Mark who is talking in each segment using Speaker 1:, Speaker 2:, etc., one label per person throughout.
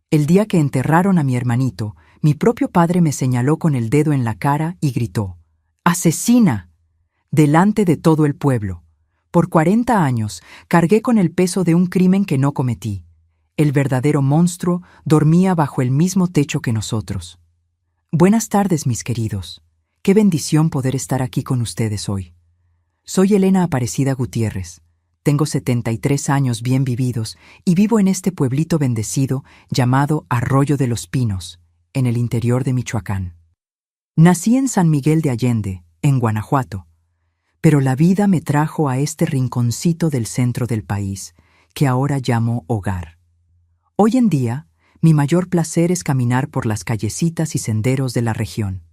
Speaker 1: El día que enterraron a mi hermanito, mi propio padre me señaló con el dedo en la cara y gritó: ¡Asesina! Delante de todo el pueblo. Por 40 años cargué con el peso de un crimen que no cometí. El verdadero monstruo dormía bajo el mismo techo que nosotros. Buenas tardes, mis queridos. Qué bendición poder estar aquí con ustedes hoy. Soy Elena Aparecida Gutiérrez. Tengo 73 años bien vividos y vivo en este pueblito bendecido llamado Arroyo de los Pinos, en el interior de Michoacán. Nací en San Miguel de Allende, en Guanajuato, pero la vida me trajo a este rinconcito del centro del país, que ahora llamo hogar. Hoy en día, mi mayor placer es caminar por las callecitas y senderos de la región.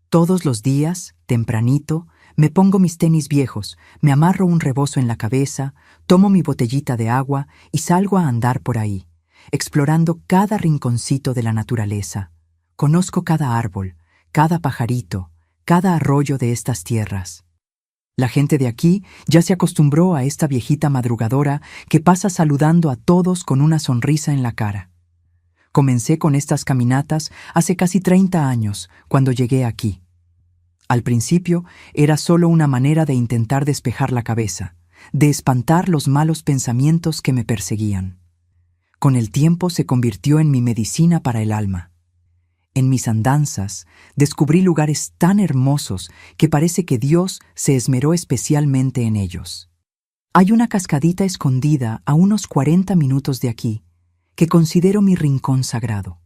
Speaker 1: Todos los días, tempranito, me pongo mis tenis viejos, me amarro un rebozo en la cabeza, tomo mi botellita de agua y salgo a andar por ahí, explorando cada rinconcito de la naturaleza. Conozco cada árbol, cada pajarito, cada arroyo de estas tierras. La gente de aquí ya se acostumbró a esta viejita madrugadora que pasa saludando a todos con una sonrisa en la cara. Comencé con estas caminatas hace casi 30 años, cuando llegué aquí. Al principio era solo una manera de intentar despejar la cabeza, de espantar los malos pensamientos que me perseguían. Con el tiempo se convirtió en mi medicina para el alma. En mis andanzas descubrí lugares tan hermosos que parece que Dios se esmeró especialmente en ellos. Hay una cascadita escondida a unos 40 minutos de aquí, que considero mi rincón sagrado.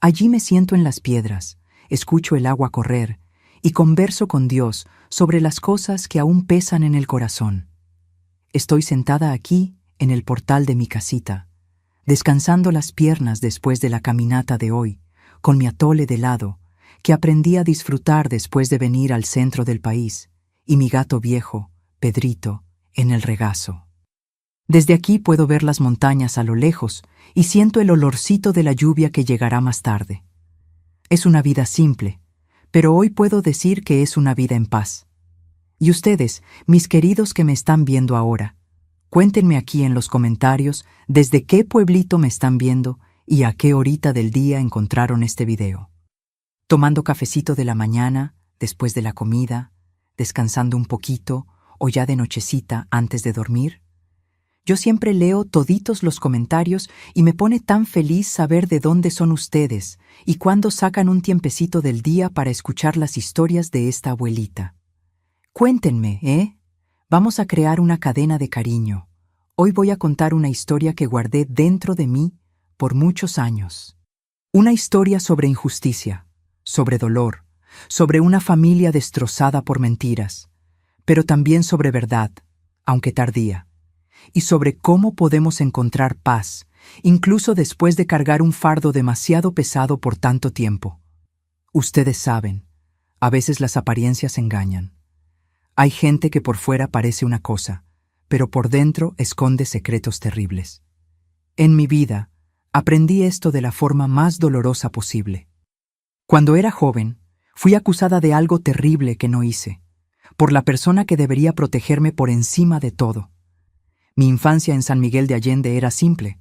Speaker 1: Allí me siento en las piedras, escucho el agua correr y converso con Dios sobre las cosas que aún pesan en el corazón. Estoy sentada aquí, en el portal de mi casita, descansando las piernas después de la caminata de hoy, con mi atole de helado, que aprendí a disfrutar después de venir al centro del país, y mi gato viejo, Pedrito, en el regazo. Desde aquí puedo ver las montañas a lo lejos y siento el olorcito de la lluvia que llegará más tarde. Es una vida simple, pero hoy puedo decir que es una vida en paz. Y ustedes, mis queridos que me están viendo ahora, cuéntenme aquí en los comentarios desde qué pueblito me están viendo y a qué horita del día encontraron este video. Tomando cafecito de la mañana, después de la comida, descansando un poquito o ya de nochecita antes de dormir. Yo siempre leo toditos los comentarios y me pone tan feliz saber de dónde son ustedes y cuándo sacan un tiempecito del día para escuchar las historias de esta abuelita. Cuéntenme, ¿eh? Vamos a crear una cadena de cariño. Hoy voy a contar una historia que guardé dentro de mí por muchos años. Una historia sobre injusticia, sobre dolor, sobre una familia destrozada por mentiras, pero también sobre verdad, aunque tardía. Y sobre cómo podemos encontrar paz, incluso después de cargar un fardo demasiado pesado por tanto tiempo. Ustedes saben, a veces las apariencias engañan. Hay gente que por fuera parece una cosa, pero por dentro esconde secretos terribles. En mi vida, aprendí esto de la forma más dolorosa posible. Cuando era joven, fui acusada de algo terrible que no hice, por la persona que debería protegerme por encima de todo. Mi infancia en San Miguel de Allende era simple,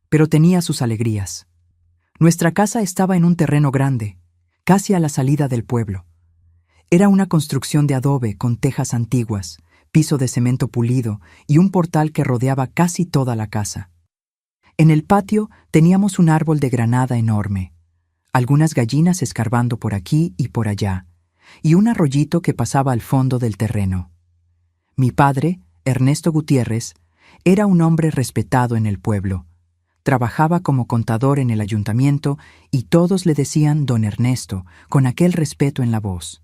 Speaker 1: pero tenía sus alegrías. Nuestra casa estaba en un terreno grande, casi a la salida del pueblo. Era una construcción de adobe con tejas antiguas, piso de cemento pulido y un portal que rodeaba casi toda la casa. En el patio teníamos un árbol de granada enorme, algunas gallinas escarbando por aquí y por allá, y un arroyito que pasaba al fondo del terreno. Mi padre, Ernesto Gutiérrez, era un hombre respetado en el pueblo. Trabajaba como contador en el ayuntamiento y todos le decían don Ernesto, con aquel respeto en la voz.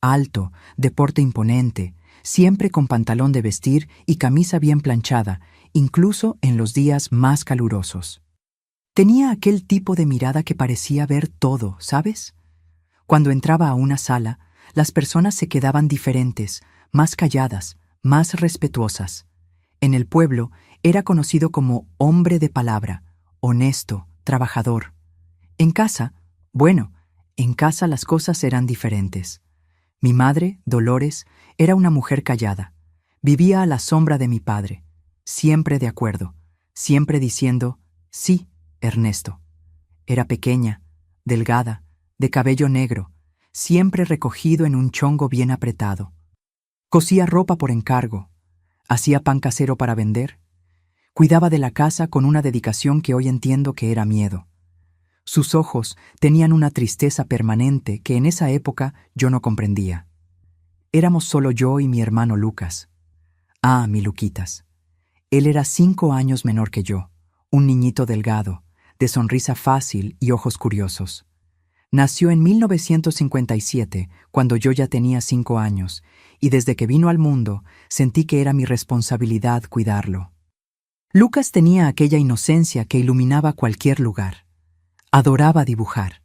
Speaker 1: Alto, de porte imponente, siempre con pantalón de vestir y camisa bien planchada, incluso en los días más calurosos. Tenía aquel tipo de mirada que parecía ver todo, ¿sabes? Cuando entraba a una sala, las personas se quedaban diferentes, más calladas, más respetuosas. En el pueblo era conocido como hombre de palabra, honesto, trabajador. En casa, en casa las cosas eran diferentes. Mi madre, Dolores, era una mujer callada. Vivía a la sombra de mi padre, siempre de acuerdo, siempre diciendo, sí, Ernesto. Era pequeña, delgada, de cabello negro, siempre recogido en un chongo bien apretado. Cosía ropa por encargo, hacía pan casero para vender, cuidaba de la casa con una dedicación que hoy entiendo que era miedo. Sus ojos tenían una tristeza permanente que en esa época yo no comprendía. Éramos solo yo y mi hermano Lucas. Ah, mi Luquitas. Él era 5 años menor que yo, un niñito delgado, de sonrisa fácil y ojos curiosos. Nació en 1957, cuando yo ya tenía 5 años, y desde que vino al mundo sentí que era mi responsabilidad cuidarlo. Lucas tenía aquella inocencia que iluminaba cualquier lugar. Adoraba dibujar.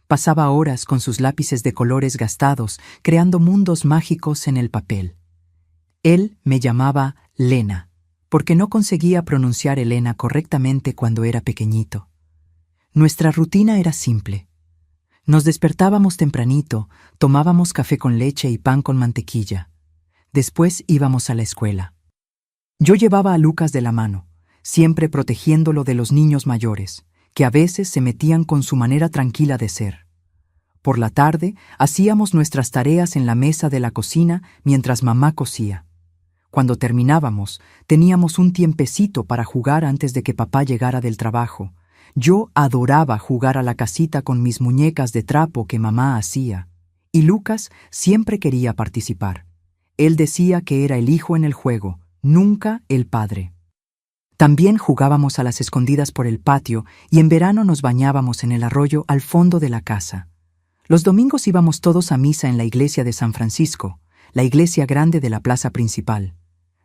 Speaker 1: Pasaba horas con sus lápices de colores gastados, creando mundos mágicos en el papel. Él me llamaba Lena, porque no conseguía pronunciar Elena correctamente cuando era pequeñito. Nuestra rutina era simple. Nos despertábamos tempranito, tomábamos café con leche y pan con mantequilla. Después íbamos a la escuela. Yo llevaba a Lucas de la mano, siempre protegiéndolo de los niños mayores, que a veces se metían con su manera tranquila de ser. Por la tarde, hacíamos nuestras tareas en la mesa de la cocina mientras mamá cosía. Cuando terminábamos, teníamos un tiempecito para jugar antes de que papá llegara del trabajo. Yo adoraba jugar a la casita con mis muñecas de trapo que mamá hacía, y Lucas siempre quería participar. Él decía que era el hijo en el juego, nunca el padre. También jugábamos a las escondidas por el patio y en verano nos bañábamos en el arroyo al fondo de la casa. Los domingos íbamos todos a misa en la iglesia de San Francisco, la iglesia grande de la plaza principal.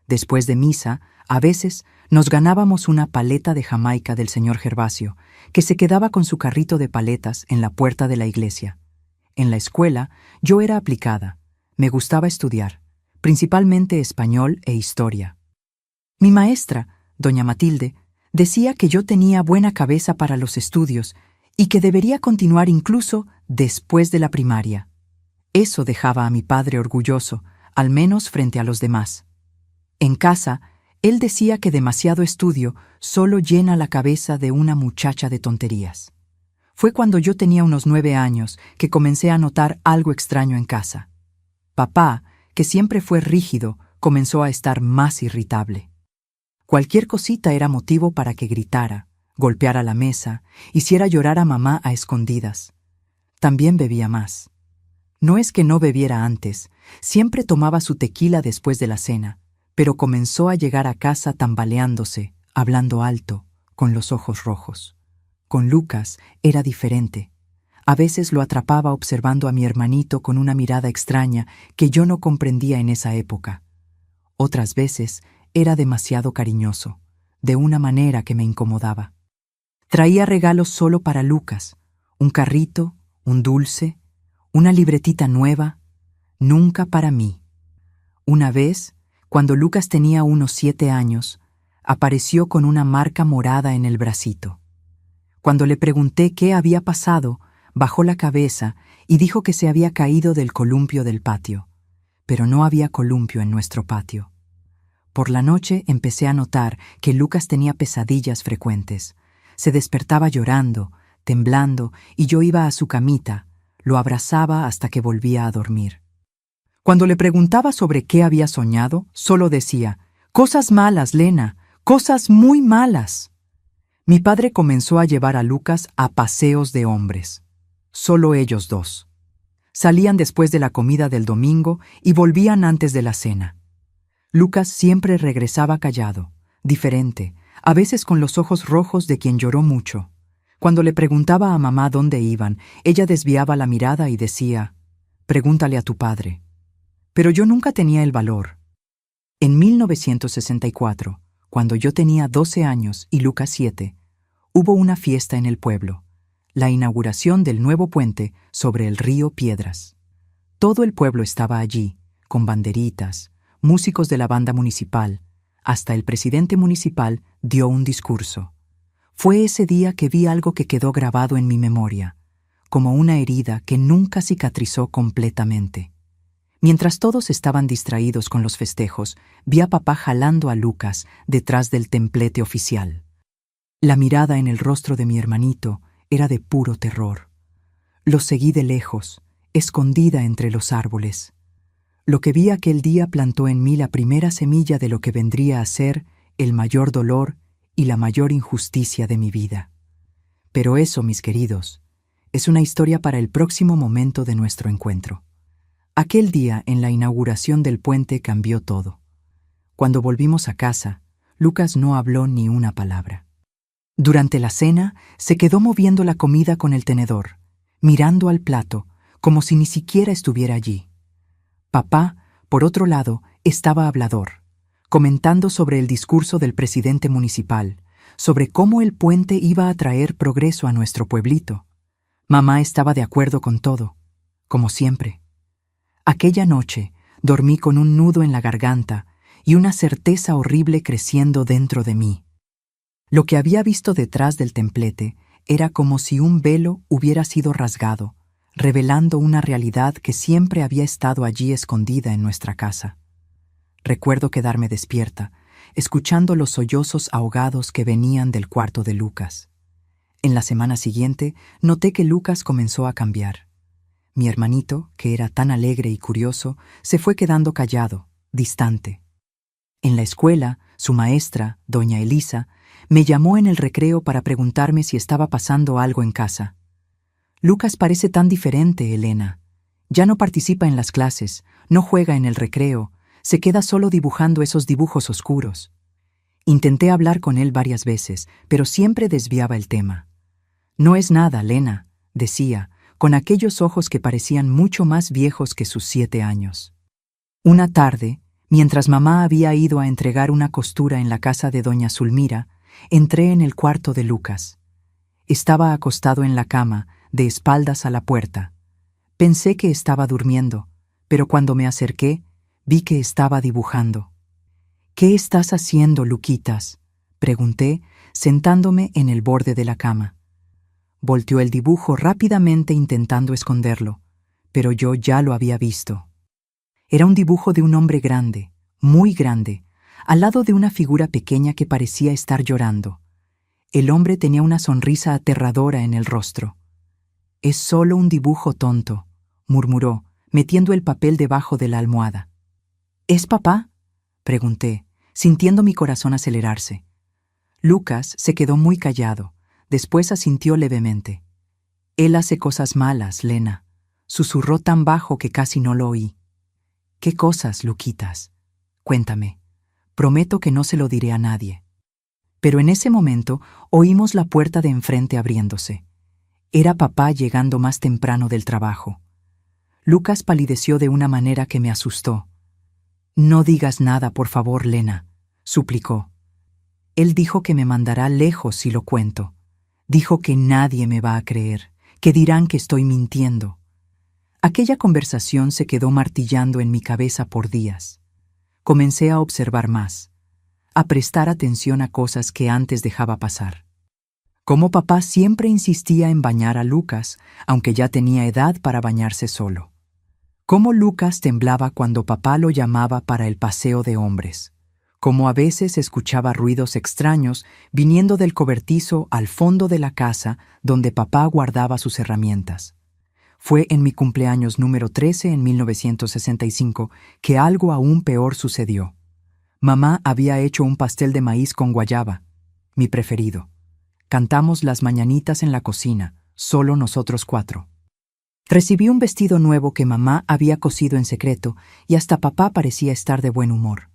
Speaker 1: Después de misa, a veces nos ganábamos una paleta de Jamaica del señor Gervasio, que se quedaba con su carrito de paletas en la puerta de la iglesia. En la escuela, yo era aplicada. Me gustaba estudiar, principalmente español e historia. Mi maestra, doña Matilde, decía que yo tenía buena cabeza para los estudios y que debería continuar incluso después de la primaria. Eso dejaba a mi padre orgulloso, al menos frente a los demás. En casa, él decía que demasiado estudio solo llena la cabeza de una muchacha de tonterías. Fue cuando yo tenía unos 9 años que comencé a notar algo extraño en casa. Papá, que siempre fue rígido, comenzó a estar más irritable. Cualquier cosita era motivo para que gritara, golpeara la mesa, hiciera llorar a mamá a escondidas. También bebía más. No es que no bebiera antes, siempre tomaba su tequila después de la cena, pero comenzó a llegar a casa tambaleándose, hablando alto, con los ojos rojos. Con Lucas era diferente. A veces lo atrapaba observando a mi hermanito con una mirada extraña que yo no comprendía en esa época. Otras veces era demasiado cariñoso, de una manera que me incomodaba. Traía regalos solo para Lucas, un carrito, un dulce, una libretita nueva, nunca para mí. Una vez, cuando Lucas tenía unos 7 años, apareció con una marca morada en el bracito. Cuando le pregunté qué había pasado, bajó la cabeza y dijo que se había caído del columpio del patio, pero no había columpio en nuestro patio. Por la noche empecé a notar que Lucas tenía pesadillas frecuentes. Se despertaba llorando, temblando, y yo iba a su camita, lo abrazaba hasta que volvía a dormir. Cuando le preguntaba sobre qué había soñado, solo decía, «Cosas malas, Lena, cosas muy malas». Mi padre comenzó a llevar a Lucas a paseos de hombres. Solo ellos dos. Salían después de la comida del domingo y volvían antes de la cena. Lucas siempre regresaba callado, diferente, a veces con los ojos rojos de quien lloró mucho. Cuando le preguntaba a mamá dónde iban, ella desviaba la mirada y decía, «Pregúntale a tu padre». Pero yo nunca tenía el valor. En 1964, cuando yo tenía 12 años y Lucas 7, hubo una fiesta en el pueblo, la inauguración del nuevo puente sobre el río Piedras. Todo el pueblo estaba allí, con banderitas, músicos de la banda municipal, hasta el presidente municipal dio un discurso. Fue ese día que vi algo que quedó grabado en mi memoria, como una herida que nunca cicatrizó completamente. Mientras todos estaban distraídos con los festejos, vi a papá jalando a Lucas detrás del templete oficial. La mirada en el rostro de mi hermanito era de puro terror. Lo seguí de lejos, escondida entre los árboles. Lo que vi aquel día plantó en mí la primera semilla de lo que vendría a ser el mayor dolor y la mayor injusticia de mi vida. Pero eso, mis queridos, es una historia para el próximo momento de nuestro encuentro. Aquel día, en la inauguración del puente, cambió todo. Cuando volvimos a casa, Lucas no habló ni una palabra. Durante la cena, se quedó moviendo la comida con el tenedor, mirando al plato, como si ni siquiera estuviera allí. Papá, por otro lado, estaba hablador, comentando sobre el discurso del presidente municipal, sobre cómo el puente iba a traer progreso a nuestro pueblito. Mamá estaba de acuerdo con todo, como siempre. Aquella noche dormí con un nudo en la garganta y una certeza horrible creciendo dentro de mí. Lo que había visto detrás del templete era como si un velo hubiera sido rasgado, revelando una realidad que siempre había estado allí escondida en nuestra casa. Recuerdo quedarme despierta, escuchando los sollozos ahogados que venían del cuarto de Lucas. En la semana siguiente, noté que Lucas comenzó a cambiar. Mi hermanito, que era tan alegre y curioso, se fue quedando callado, distante. En la escuela, su maestra, doña Elisa, me llamó en el recreo para preguntarme si estaba pasando algo en casa. Lucas parece tan diferente, Elena. Ya no participa en las clases, no juega en el recreo, se queda solo dibujando esos dibujos oscuros. Intenté hablar con él varias veces, pero siempre desviaba el tema. No es nada, Lena, decía, con aquellos ojos que parecían mucho más viejos que sus 7 años. Una tarde, mientras mamá había ido a entregar una costura en la casa de doña Zulmira, entré en el cuarto de Lucas. Estaba acostado en la cama, de espaldas a la puerta. Pensé que estaba durmiendo, pero cuando me acerqué, vi que estaba dibujando. «¿Qué estás haciendo, Luquitas?», pregunté, sentándome en el borde de la cama. Volteó el dibujo rápidamente intentando esconderlo, pero yo ya lo había visto. Era un dibujo de un hombre grande, muy grande, al lado de una figura pequeña que parecía estar llorando. El hombre tenía una sonrisa aterradora en el rostro. «Es solo un dibujo tonto», murmuró, metiendo el papel debajo de la almohada. «¿Es papá?», pregunté, sintiendo mi corazón acelerarse. Lucas se quedó muy callado, después asintió levemente. «Él hace cosas malas, Lena», susurró tan bajo que casi no lo oí. «¿Qué cosas, Luquitas? Cuéntame. Prometo que no se lo diré a nadie». Pero en ese momento oímos la puerta de enfrente abriéndose. Era papá llegando más temprano del trabajo. Lucas palideció de una manera que me asustó. «No digas nada, por favor, Lena», suplicó. «Él dijo que me mandará lejos si lo cuento. Dijo que nadie me va a creer, que dirán que estoy mintiendo». Aquella conversación se quedó martillando en mi cabeza por días. Comencé a observar más, a prestar atención a cosas que antes dejaba pasar. Como papá siempre insistía en bañar a Lucas, aunque ya tenía edad para bañarse solo. Cómo Lucas temblaba cuando papá lo llamaba para el paseo de hombres. Cómo a veces escuchaba ruidos extraños viniendo del cobertizo al fondo de la casa donde papá guardaba sus herramientas. Fue en mi cumpleaños número 13 en 1965 que algo aún peor sucedió. Mamá había hecho un pastel de maíz con guayaba, mi preferido. Cantamos las mañanitas en la cocina, solo nosotros 4. Recibí un vestido nuevo que mamá había cosido en secreto y hasta papá parecía estar de buen humor.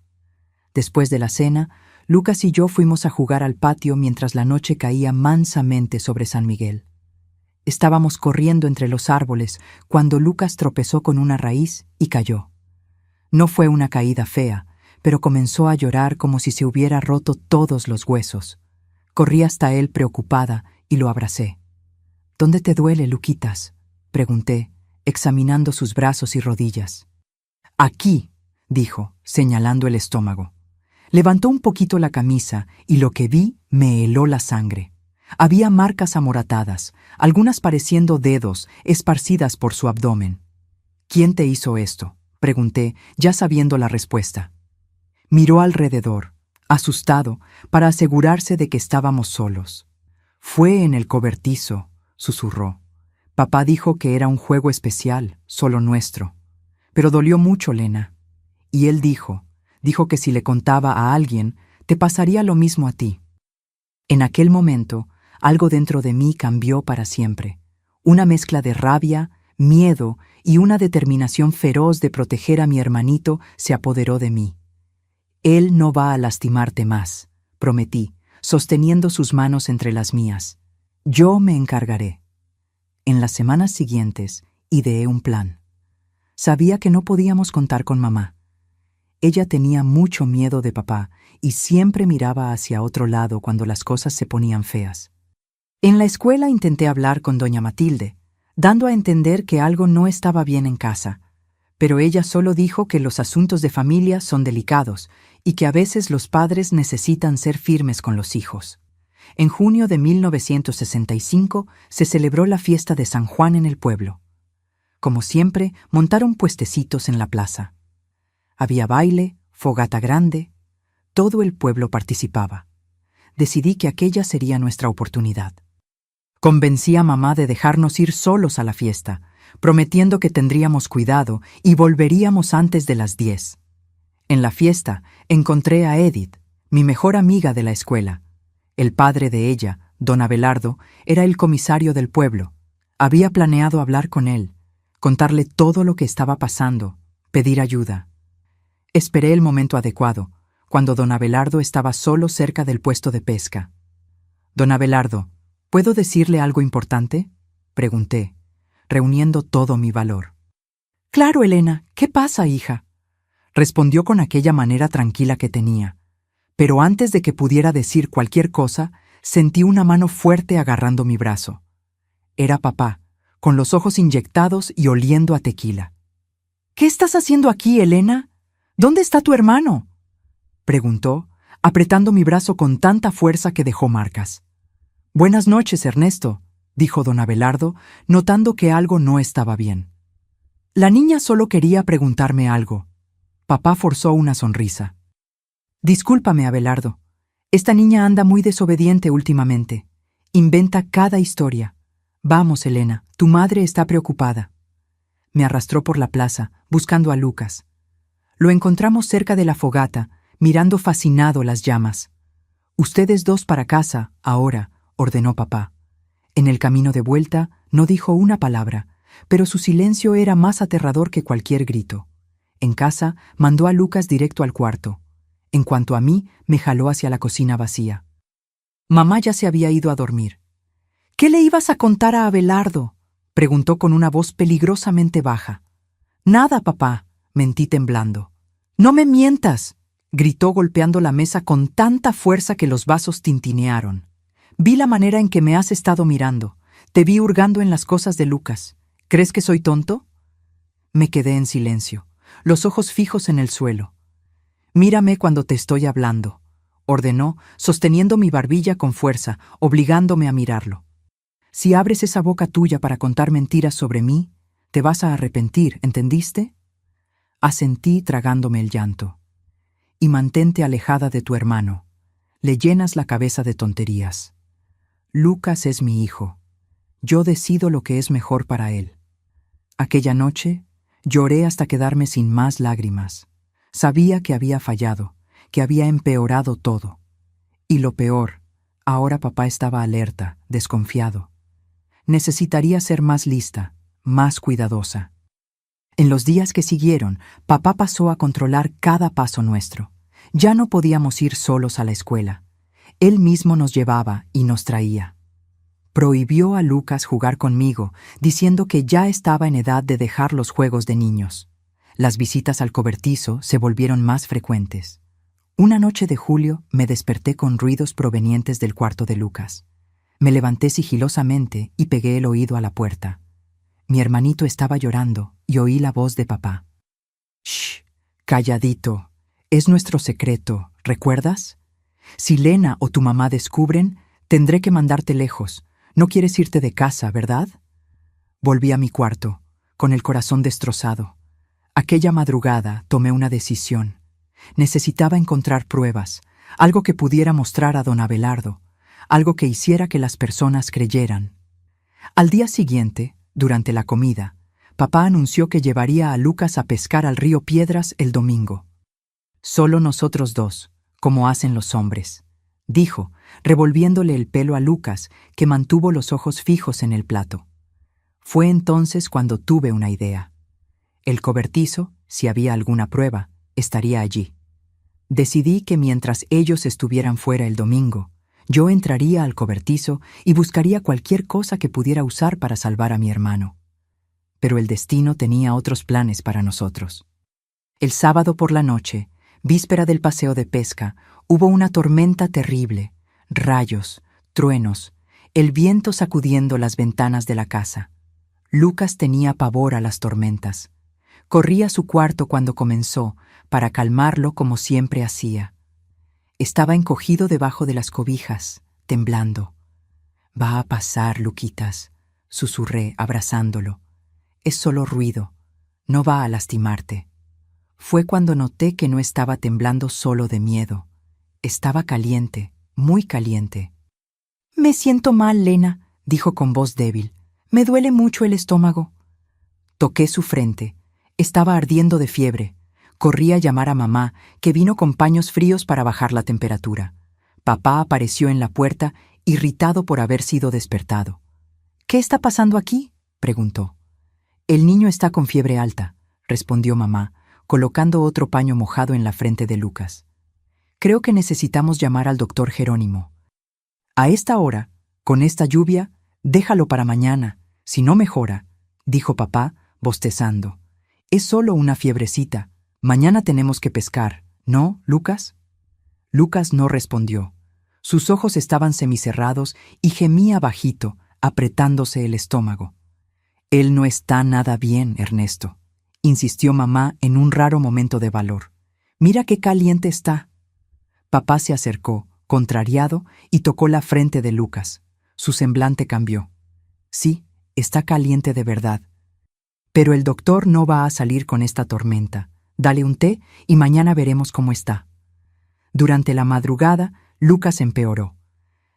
Speaker 1: Después de la cena, Lucas y yo fuimos a jugar al patio mientras la noche caía mansamente sobre San Miguel. Estábamos corriendo entre los árboles cuando Lucas tropezó con una raíz y cayó. No fue una caída fea, pero comenzó a llorar como si se hubiera roto todos los huesos. Corrí hasta él preocupada y lo abracé. «¿Dónde te duele, Luquitas?», pregunté, examinando sus brazos y rodillas. «Aquí», dijo, señalando el estómago. Levantó un poquito la camisa y lo que vi me heló la sangre. Había marcas amoratadas, algunas pareciendo dedos, esparcidas por su abdomen. «¿Quién te hizo esto?», pregunté, ya sabiendo la respuesta. Miró alrededor, asustado, para asegurarse de que estábamos solos. «Fue en el cobertizo», susurró. Papá dijo que era un juego especial, solo nuestro. Pero dolió mucho, Lena. Y él dijo que si le contaba a alguien, te pasaría lo mismo a ti. En aquel momento, algo dentro de mí cambió para siempre. Una mezcla de rabia, miedo y una determinación feroz de proteger a mi hermanito se apoderó de mí. Él no va a lastimarte más, prometí, sosteniendo sus manos entre las mías. Yo me encargaré. En las semanas siguientes, ideé un plan. Sabía que no podíamos contar con mamá. Ella tenía mucho miedo de papá y siempre miraba hacia otro lado cuando las cosas se ponían feas. En la escuela intenté hablar con doña Matilde, dando a entender que algo no estaba bien en casa, pero ella solo dijo que los asuntos de familia son delicados y que a veces los padres necesitan ser firmes con los hijos. En junio de 1965 se celebró la fiesta de San Juan en el pueblo. Como siempre, montaron puestecitos en la plaza. Había baile, fogata grande, todo el pueblo participaba. Decidí que aquella sería nuestra oportunidad. Convencí a mamá de dejarnos ir solos a la fiesta, prometiendo que tendríamos cuidado y volveríamos antes de las 10. En la fiesta encontré a Edith, mi mejor amiga de la escuela. El padre de ella, don Abelardo, era el comisario del pueblo. Había planeado hablar con él, contarle todo lo que estaba pasando, pedir ayuda. Esperé el momento adecuado, cuando don Abelardo estaba solo cerca del puesto de pesca. Don Abelardo, ¿puedo decirle algo importante?, pregunté, reuniendo todo mi valor. Claro, Elena, ¿qué pasa, hija?, respondió con aquella manera tranquila que tenía. Pero antes de que pudiera decir cualquier cosa, sentí una mano fuerte agarrando mi brazo. Era papá, con los ojos inyectados y oliendo a tequila. ¿Qué estás haciendo aquí, Elena? ¿Dónde está tu hermano?, preguntó, apretando mi brazo con tanta fuerza que dejó marcas. Buenas noches, Ernesto, dijo don Abelardo, notando que algo no estaba bien. La niña solo quería preguntarme algo. Papá forzó una sonrisa. Discúlpame, Abelardo. Esta niña anda muy desobediente últimamente. Inventa cada historia. Vamos, Elena, tu madre está preocupada. Me arrastró por la plaza, buscando a Lucas. Lo encontramos cerca de la fogata, mirando fascinado las llamas. Ustedes dos para casa, ahora, ordenó papá. En el camino de vuelta no dijo una palabra, pero su silencio era más aterrador que cualquier grito. En casa mandó a Lucas directo al cuarto. En cuanto a mí, me jaló hacia la cocina vacía. Mamá ya se había ido a dormir. ¿Qué le ibas a contar a Abelardo?, preguntó con una voz peligrosamente baja. Nada, papá, mentí temblando. No me mientas, gritó golpeando la mesa con tanta fuerza que los vasos tintinearon. Vi la manera en que me has estado mirando. Te vi hurgando en las cosas de Lucas. ¿Crees que soy tonto? Me quedé en silencio, los ojos fijos en el suelo. Mírame cuando te estoy hablando, ordenó, sosteniendo mi barbilla con fuerza, obligándome a mirarlo. Si abres esa boca tuya para contar mentiras sobre mí, te vas a arrepentir, ¿entendiste? Asentí tragándome el llanto. Y mantente alejada de tu hermano. Le llenas la cabeza de tonterías. Lucas es mi hijo. Yo decido lo que es mejor para él. Aquella noche lloré hasta quedarme sin más lágrimas. Sabía que había fallado, que había empeorado todo. Y lo peor, ahora papá estaba alerta, desconfiado. Necesitaría ser más lista, más cuidadosa. En los días que siguieron, papá pasó a controlar cada paso nuestro. Ya no podíamos ir solos a la escuela. Él mismo nos llevaba y nos traía. Prohibió a Lucas jugar conmigo, diciendo que ya estaba en edad de dejar los juegos de niños. Las visitas al cobertizo se volvieron más frecuentes. Una noche de julio me desperté con ruidos provenientes del cuarto de Lucas. Me levanté sigilosamente y pegué el oído a la puerta. Mi hermanito estaba llorando y oí la voz de papá. «Shh, calladito. Es nuestro secreto, ¿recuerdas? Si Lena o tu mamá descubren, tendré que mandarte lejos. No quieres irte de casa, ¿verdad?» Volví a mi cuarto, con el corazón destrozado. Aquella madrugada tomé una decisión. Necesitaba encontrar pruebas, algo que pudiera mostrar a don Abelardo, algo que hiciera que las personas creyeran. Al día siguiente, durante la comida, papá anunció que llevaría a Lucas a pescar al río Piedras el domingo. Solo nosotros dos, como hacen los hombres, dijo, revolviéndole el pelo a Lucas, que mantuvo los ojos fijos en el plato. Fue entonces cuando tuve una idea. El cobertizo, si había alguna prueba, estaría allí. Decidí que mientras ellos estuvieran fuera el domingo, yo entraría al cobertizo y buscaría cualquier cosa que pudiera usar para salvar a mi hermano. Pero el destino tenía otros planes para nosotros. El sábado por la noche, víspera del paseo de pesca, hubo una tormenta terrible, rayos, truenos, el viento sacudiendo las ventanas de la casa. Lucas tenía pavor a las tormentas. Corrí a su cuarto cuando comenzó, para calmarlo como siempre hacía. Estaba encogido debajo de las cobijas, temblando. «Va a pasar, Luquitas», susurré, abrazándolo. «Es solo ruido, no va a lastimarte». Fue cuando noté que no estaba temblando solo de miedo. Estaba caliente, muy caliente. «Me siento mal, Lena», dijo con voz débil. «Me duele mucho el estómago». Toqué su frente. Estaba ardiendo de fiebre. Corrí a llamar a mamá, que vino con paños fríos para bajar la temperatura. Papá apareció en la puerta, irritado por haber sido despertado. «¿Qué está pasando aquí?», preguntó. «El niño está con fiebre alta», respondió mamá, colocando otro paño mojado en la frente de Lucas. «Creo que necesitamos llamar al doctor Jerónimo. A esta hora, con esta lluvia, déjalo para mañana. Si no mejora», dijo papá, bostezando. «Es solo una fiebrecita. Mañana tenemos que pescar, ¿no, Lucas?» Lucas no respondió. Sus ojos estaban semicerrados y gemía bajito, apretándose el estómago. «Él no está nada bien, Ernesto», insistió mamá en un raro momento de valor. «Mira qué caliente está». Papá se acercó, contrariado, y tocó la frente de Lucas. Su semblante cambió. «Sí, está caliente de verdad. Pero el doctor no va a salir con esta tormenta. Dale un té y mañana veremos cómo está». Durante la madrugada, Lucas empeoró.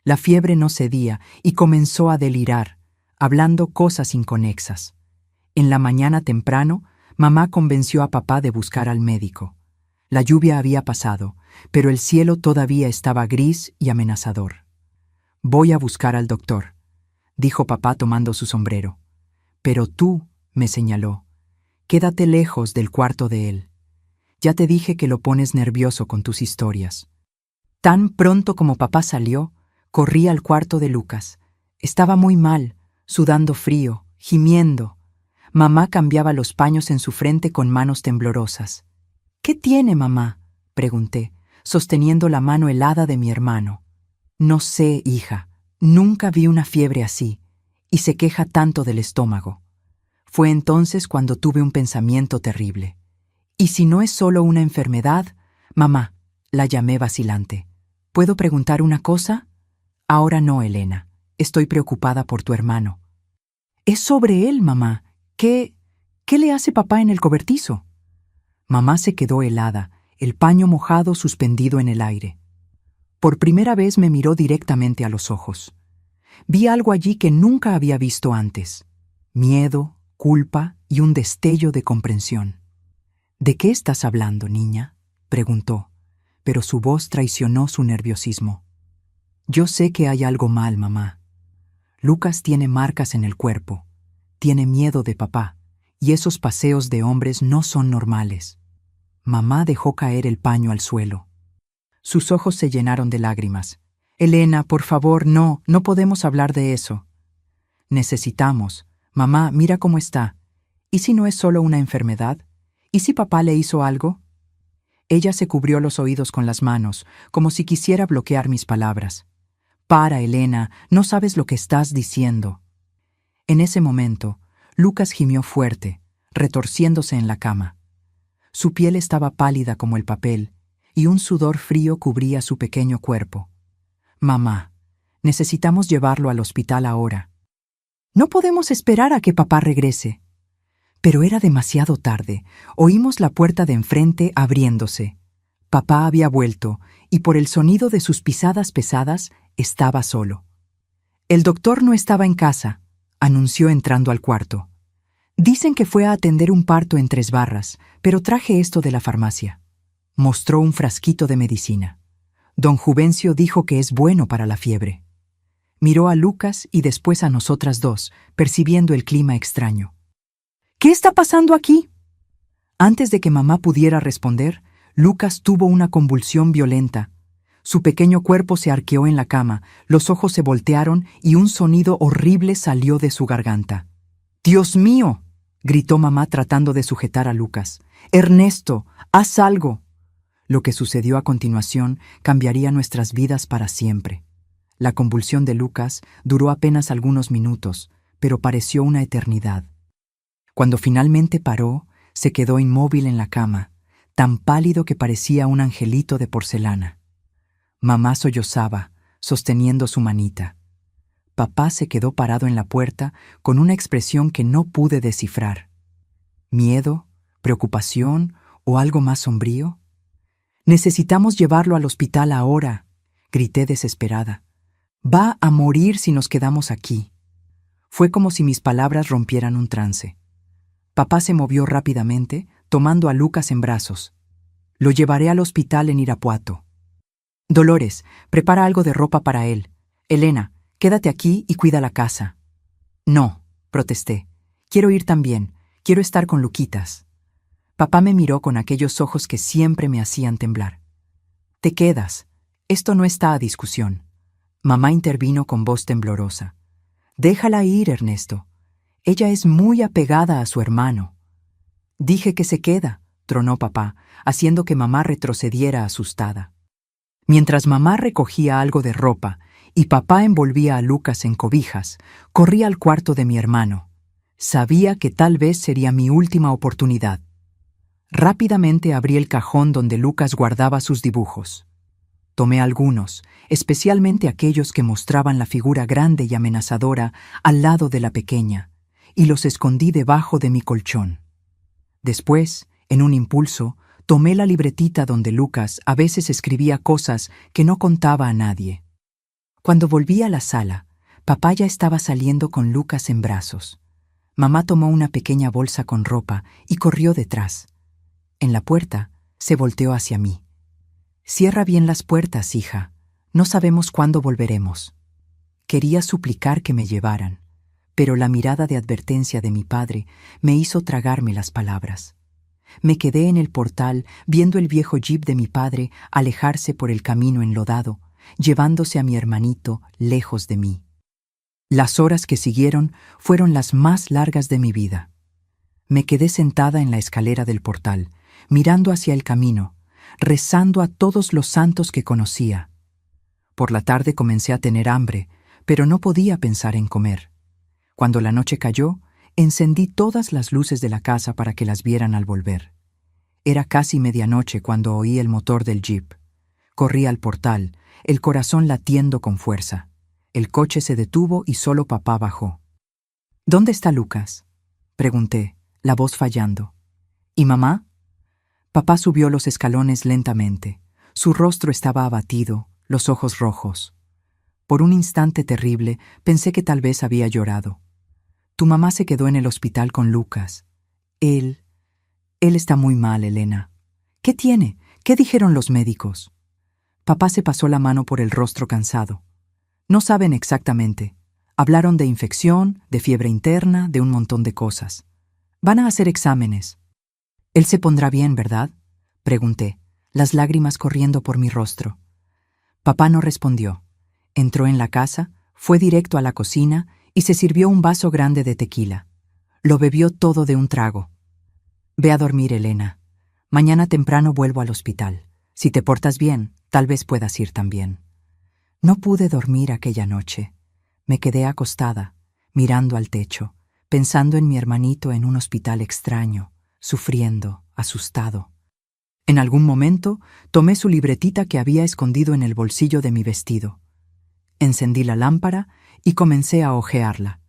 Speaker 1: La fiebre no cedía y comenzó a delirar, hablando cosas inconexas. En la mañana temprano, mamá convenció a papá de buscar al médico. La lluvia había pasado, pero el cielo todavía estaba gris y amenazador. «Voy a buscar al doctor», dijo papá tomando su sombrero. «Pero tú», me señaló, «quédate lejos del cuarto de él. Ya te dije que lo pones nervioso con tus historias». Tan pronto como papá salió, corrí al cuarto de Lucas. Estaba muy mal, sudando frío, gimiendo. Mamá cambiaba los paños en su frente con manos temblorosas. «¿Qué tiene, mamá?», pregunté, sosteniendo la mano helada de mi hermano. «No sé, hija, nunca vi una fiebre así, y se queja tanto del estómago». Fue entonces cuando tuve un pensamiento terrible. «¿Y si no es solo una enfermedad?» «Mamá», la llamé vacilante. «¿Puedo preguntar una cosa?» «Ahora no, Elena. Estoy preocupada por tu hermano». «Es sobre él, mamá. ¿Qué le hace papá en el cobertizo?» Mamá se quedó helada, el paño mojado suspendido en el aire. Por primera vez me miró directamente a los ojos. Vi algo allí que nunca había visto antes. Miedo, culpa y un destello de comprensión. «¿De qué estás hablando, niña?», preguntó, pero su voz traicionó su nerviosismo. «Yo sé que hay algo mal, mamá. Lucas tiene marcas en el cuerpo, tiene miedo de papá, y esos paseos de hombres no son normales». Mamá dejó caer el paño al suelo. Sus ojos se llenaron de lágrimas. «Elena, por favor, no podemos hablar de eso. Necesitamos. Mamá, mira cómo está. ¿Y si no es solo una enfermedad? ¿Y si papá le hizo algo?» Ella se cubrió los oídos con las manos, como si quisiera bloquear mis palabras. «Para, Elena, no sabes lo que estás diciendo». En ese momento, Lucas gimió fuerte, retorciéndose en la cama. Su piel estaba pálida como el papel, y un sudor frío cubría su pequeño cuerpo. «Mamá, necesitamos llevarlo al hospital ahora. No podemos esperar a que papá regrese». Pero era demasiado tarde. Oímos la puerta de enfrente abriéndose. Papá había vuelto, y por el sonido de sus pisadas pesadas, estaba solo. «El doctor no estaba en casa», anunció entrando al cuarto. Dicen que fue a atender un parto en Tres Barras, pero traje esto de la farmacia. Mostró un frasquito de medicina. Don Juvencio dijo que es bueno para la fiebre. Miró a Lucas y después a nosotras dos, percibiendo el clima extraño. ¿Qué está pasando aquí? Antes de que mamá pudiera responder, Lucas tuvo una convulsión violenta. Su pequeño cuerpo se arqueó en la cama, los ojos se voltearon y un sonido horrible salió de su garganta. ¡Dios mío!, gritó mamá tratando de sujetar a Lucas. ¡Ernesto, haz algo! Lo que sucedió a continuación cambiaría nuestras vidas para siempre. La convulsión de Lucas duró apenas algunos minutos, pero pareció una eternidad. Cuando finalmente paró, se quedó inmóvil en la cama, tan pálido que parecía un angelito de porcelana. Mamá sollozaba, sosteniendo su manita. Papá se quedó parado en la puerta con una expresión que no pude descifrar. ¿Miedo? ¿Preocupación? ¿O algo más sombrío? «Necesitamos llevarlo al hospital ahora», grité desesperada. «Va a morir si nos quedamos aquí». Fue como si mis palabras rompieran un trance. Papá se movió rápidamente, tomando a Lucas en brazos. «Lo llevaré al hospital en Irapuato. Dolores, prepara algo de ropa para él. Elena, quédate aquí y cuida la casa». «No», protesté. «Quiero ir también. Quiero estar con Luquitas». Papá me miró con aquellos ojos que siempre me hacían temblar. «Te quedas. Esto no está a discusión». Mamá intervino con voz temblorosa. «Déjala ir, Ernesto. Ella es muy apegada a su hermano». «Dije que se queda», tronó papá, haciendo que mamá retrocediera asustada. Mientras mamá recogía algo de ropa y papá envolvía a Lucas en cobijas, corrí al cuarto de mi hermano. Sabía que tal vez sería mi última oportunidad. Rápidamente abrí el cajón donde Lucas guardaba sus dibujos. Tomé algunos, especialmente aquellos que mostraban la figura grande y amenazadora al lado de la pequeña, y los escondí debajo de mi colchón. Después, en un impulso, tomé la libretita donde Lucas a veces escribía cosas que no contaba a nadie. Cuando volví a la sala, papá ya estaba saliendo con Lucas en brazos. Mamá tomó una pequeña bolsa con ropa y corrió detrás. En la puerta, se volteó hacia mí. «Cierra bien las puertas, hija. No sabemos cuándo volveremos». Quería suplicar que me llevaran, pero la mirada de advertencia de mi padre me hizo tragarme las palabras. Me quedé en el portal viendo el viejo jeep de mi padre alejarse por el camino enlodado, llevándose a mi hermanito lejos de mí. Las horas que siguieron fueron las más largas de mi vida. Me quedé sentada en la escalera del portal, mirando hacia el camino, rezando a todos los santos que conocía. Por la tarde comencé a tener hambre, pero no podía pensar en comer. Cuando la noche cayó, encendí todas las luces de la casa para que las vieran al volver. Era casi medianoche cuando oí el motor del jeep. Corrí al portal, el corazón latiendo con fuerza. El coche se detuvo y solo papá bajó. «¿Dónde está Lucas?», pregunté, la voz fallando. «¿Y mamá?». Papá subió los escalones lentamente. Su rostro estaba abatido, los ojos rojos. Por un instante terrible pensé que tal vez había llorado. «Tu mamá se quedó en el hospital con Lucas. Él está muy mal, Elena». «¿Qué tiene? ¿Qué dijeron los médicos?». Papá se pasó la mano por el rostro cansado. «No saben exactamente. Hablaron de infección, de fiebre interna, de un montón de cosas. Van a hacer exámenes». «Él se pondrá bien, ¿verdad?», pregunté, las lágrimas corriendo por mi rostro. Papá no respondió. Entró en la casa, fue directo a la cocina y se sirvió un vaso grande de tequila. Lo bebió todo de un trago. «Ve a dormir, Elena. Mañana temprano vuelvo al hospital. Si te portas bien, tal vez puedas ir también». No pude dormir aquella noche. Me quedé acostada, mirando al techo, pensando en mi hermanito en un hospital extraño, sufriendo, asustado. En algún momento, tomé su libretita que había escondido en el bolsillo de mi vestido. Encendí la lámpara y comencé a hojearla.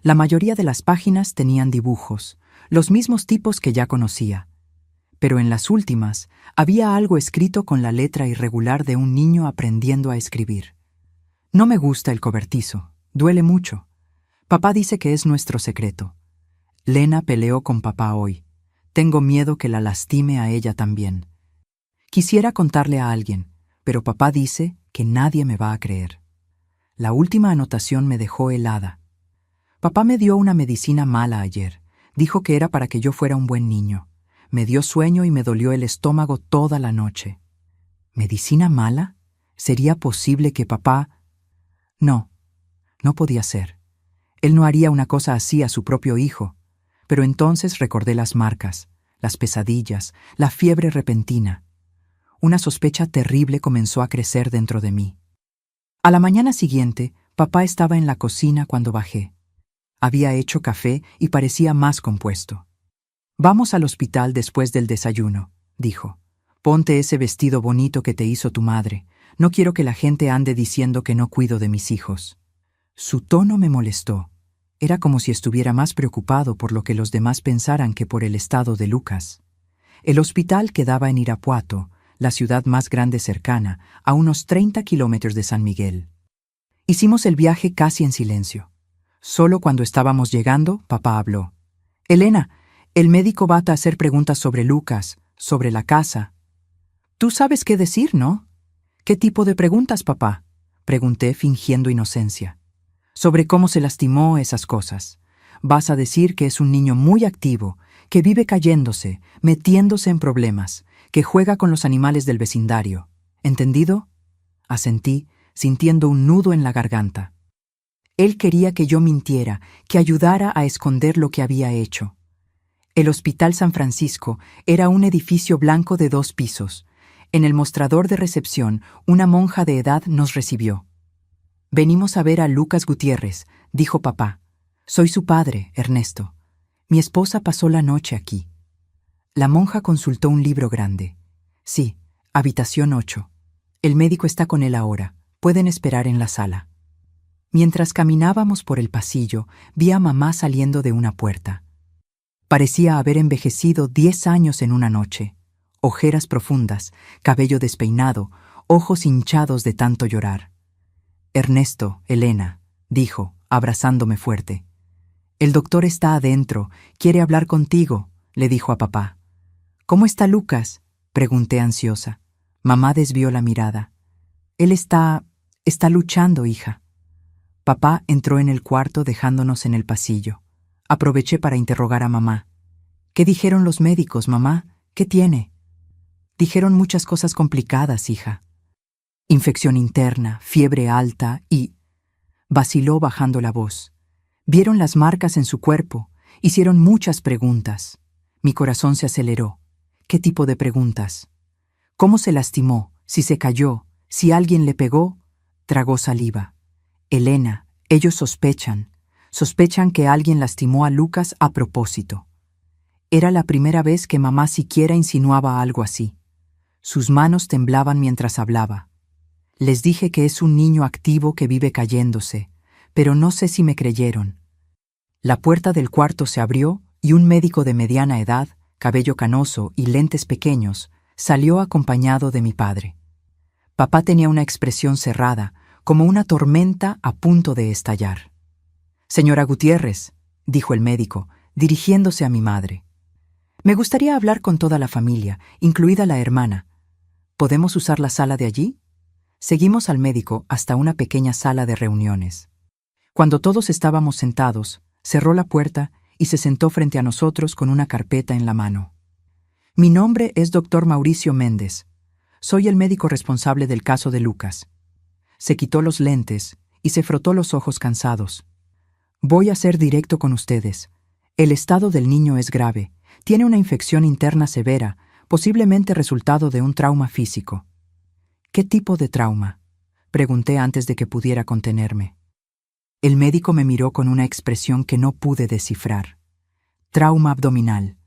Speaker 1: La mayoría de las páginas tenían dibujos, los mismos tipos que ya conocía. Pero en las últimas había algo escrito con la letra irregular de un niño aprendiendo a escribir. No me gusta el cobertizo, duele mucho, Papá dice que es nuestro secreto. Lena peleó con papá hoy. Tengo miedo que la lastime a ella también. Quisiera contarle a alguien, pero papá dice que nadie me va a creer. La última anotación me dejó helada. Papá me dio una medicina mala ayer. Dijo que era para que yo fuera un buen niño. Me dio sueño y me dolió el estómago toda la noche. ¿Medicina mala? ¿Sería posible que papá...? No, no podía ser. Él no haría una cosa así a su propio hijo. Pero entonces recordé las marcas, las pesadillas, la fiebre repentina. Una sospecha terrible comenzó a crecer dentro de mí. A la mañana siguiente, papá estaba en la cocina cuando bajé. Había hecho café y parecía más compuesto. «Vamos al hospital después del desayuno», dijo. «Ponte ese vestido bonito que te hizo tu madre. No quiero que la gente ande diciendo que no cuido de mis hijos». Su tono me molestó. Era como si estuviera más preocupado por lo que los demás pensaran que por el estado de Lucas. El hospital quedaba en Irapuato, la ciudad más grande cercana, a unos 30 kilómetros de San Miguel. Hicimos el viaje casi en silencio. Solo cuando estábamos llegando, papá habló. «Elena, el médico va a hacer preguntas sobre Lucas, sobre la casa». «Tú sabes qué decir, ¿no?» «¿Qué tipo de preguntas, papá?», pregunté fingiendo inocencia. «Sobre cómo se lastimó, esas cosas. Vas a decir que es un niño muy activo, que vive cayéndose, metiéndose en problemas, que juega con los animales del vecindario. ¿Entendido?». Asentí, sintiendo un nudo en la garganta. Él quería que yo mintiera, que ayudara a esconder lo que había hecho. El Hospital San Francisco era un edificio blanco de 2 pisos. En el mostrador de recepción, una monja de edad nos recibió. «Venimos a ver a Lucas Gutiérrez», dijo papá. «Soy su padre, Ernesto. Mi esposa pasó la noche aquí». La monja consultó un libro grande. «Sí, habitación 8. El médico está con él ahora. Pueden esperar en la sala». Mientras caminábamos por el pasillo, vi a mamá saliendo de una puerta. Parecía haber envejecido 10 años en una noche. Ojeras profundas, cabello despeinado, ojos hinchados de tanto llorar. «Ernesto, Elena», dijo, abrazándome fuerte. «El doctor está adentro, quiere hablar contigo», le dijo a papá. «¿Cómo está Lucas?», pregunté ansiosa. Mamá desvió la mirada. «Él está luchando, hija». Papá entró en el cuarto dejándonos en el pasillo. Aproveché para interrogar a mamá. «¿Qué dijeron los médicos, mamá? ¿Qué tiene?». «Dijeron muchas cosas complicadas, hija. Infección interna, fiebre alta y...». Vaciló bajando la voz. «Vieron las marcas en su cuerpo. Hicieron muchas preguntas». Mi corazón se aceleró. «¿Qué tipo de preguntas?». «¿Cómo se lastimó? ¿Si se cayó? ¿Si alguien le pegó?». Tragó saliva. «Elena, ellos sospechan que alguien lastimó a Lucas a propósito». Era la primera vez que mamá siquiera insinuaba algo así. Sus manos temblaban mientras hablaba. «Les dije que es un niño activo que vive cayéndose, pero no sé si me creyeron». La puerta del cuarto se abrió y un médico de mediana edad, cabello canoso y lentes pequeños, salió acompañado de mi padre. Papá tenía una expresión cerrada, como una tormenta a punto de estallar. «Señora Gutiérrez», dijo el médico, dirigiéndose a mi madre. «Me gustaría hablar con toda la familia, incluida la hermana. ¿Podemos usar la sala de allí?». Seguimos al médico hasta una pequeña sala de reuniones. Cuando todos estábamos sentados, cerró la puerta y se sentó frente a nosotros con una carpeta en la mano. «Mi nombre es Dr. Mauricio Méndez. Soy el médico responsable del caso de Lucas». Se quitó los lentes y se frotó los ojos cansados. «Voy a ser directo con ustedes. El estado del niño es grave. Tiene una infección interna severa, posiblemente resultado de un trauma físico». «¿Qué tipo de trauma?», pregunté antes de que pudiera contenerme. El médico me miró con una expresión que no pude descifrar. «Trauma abdominal.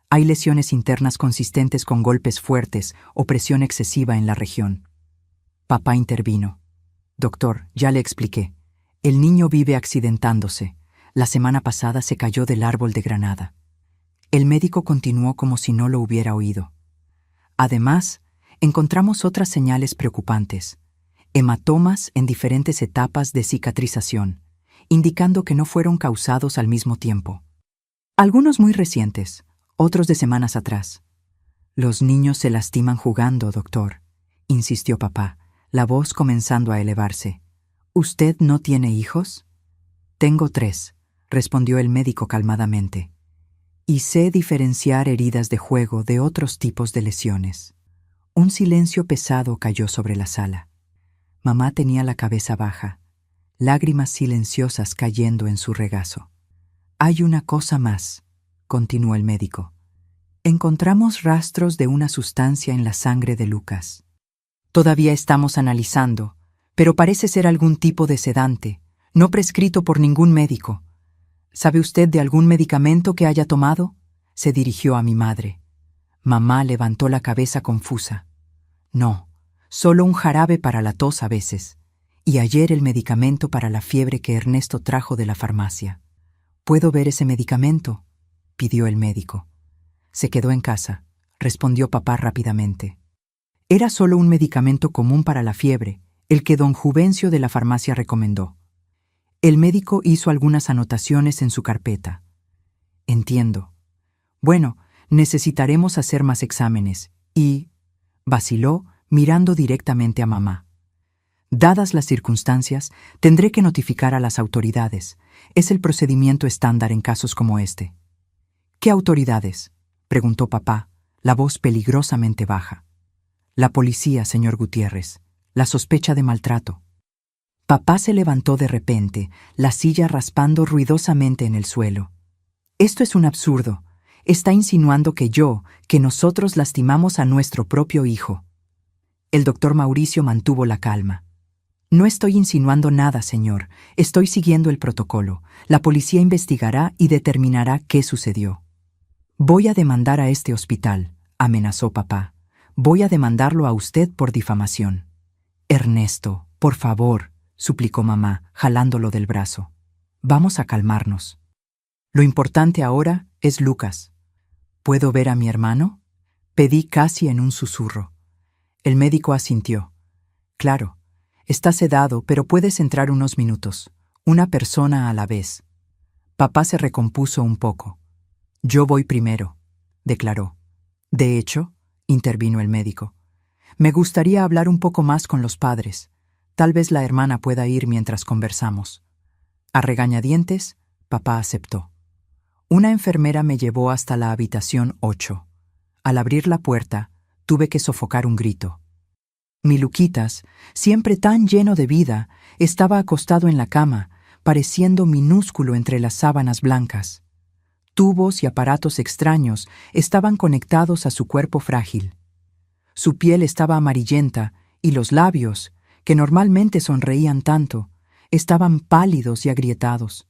Speaker 1: Hay lesiones internas consistentes con golpes fuertes o presión excesiva en la región». Papá intervino. «Doctor, ya le expliqué. El niño vive accidentándose. La semana pasada se cayó del árbol de granada». El médico continuó como si no lo hubiera oído. «Además, encontramos otras señales preocupantes. Hematomas en diferentes etapas de cicatrización indicando que no fueron causados al mismo tiempo. Algunos muy recientes, otros de semanas atrás. Los niños se lastiman jugando, doctor, insistió papá, la voz comenzando a elevarse. ¿Usted no tiene hijos? Tengo 3, respondió el médico calmadamente. Y sé diferenciar heridas de juego de otros tipos de lesiones. Un silencio pesado cayó sobre la sala. Mamá tenía la cabeza baja, lágrimas silenciosas cayendo en su regazo. Hay una cosa más, continuó el médico. Encontramos rastros de una sustancia en la sangre de Lucas. Todavía estamos analizando, pero parece ser algún tipo de sedante, no prescrito por ningún médico. ¿Sabe usted de algún medicamento que haya tomado? Se dirigió a mi madre. Mamá levantó la cabeza confusa. No, solo un jarabe para la tos a veces, y ayer el medicamento para la fiebre que Ernesto trajo de la farmacia. ¿Puedo ver ese medicamento?, pidió el médico. Se quedó en casa, respondió papá rápidamente. Era solo un medicamento común para la fiebre, el que don Juvencio de la farmacia recomendó. El médico hizo algunas anotaciones en su carpeta. Entiendo. Bueno, necesitaremos hacer más exámenes y... vaciló, mirando directamente a mamá. Dadas las circunstancias, tendré que notificar a las autoridades. Es el procedimiento estándar en casos como este. ¿Qué autoridades?, preguntó papá, la voz peligrosamente baja. La policía, señor Gutiérrez. La sospecha de maltrato. Papá se levantó de repente, la silla raspando ruidosamente en el suelo. Esto es un absurdo. Está insinuando que nosotros lastimamos a nuestro propio hijo. El doctor Mauricio mantuvo la calma. No estoy insinuando nada, señor. Estoy siguiendo el protocolo. La policía investigará y determinará qué sucedió. Voy a demandar a este hospital, amenazó papá. Voy a demandarlo a usted por difamación. Ernesto, por favor, suplicó mamá, jalándolo del brazo. Vamos a calmarnos. Lo importante ahora es Lucas. ¿Puedo ver a mi hermano?, pedí casi en un susurro. El médico asintió. Claro, está sedado, pero puedes entrar unos minutos. Una persona a la vez. Papá se recompuso un poco. Yo voy primero, declaró. De hecho, intervino el médico, me gustaría hablar un poco más con los padres. Tal vez la hermana pueda ir mientras conversamos. A regañadientes, papá aceptó. Una enfermera me llevó hasta la habitación 8. Al abrir la puerta, tuve que sofocar un grito. Mi Luquitas, siempre tan lleno de vida, estaba acostado en la cama, pareciendo minúsculo entre las sábanas blancas. Tubos y aparatos extraños estaban conectados a su cuerpo frágil. Su piel estaba amarillenta y los labios, que normalmente sonreían tanto, estaban pálidos y agrietados.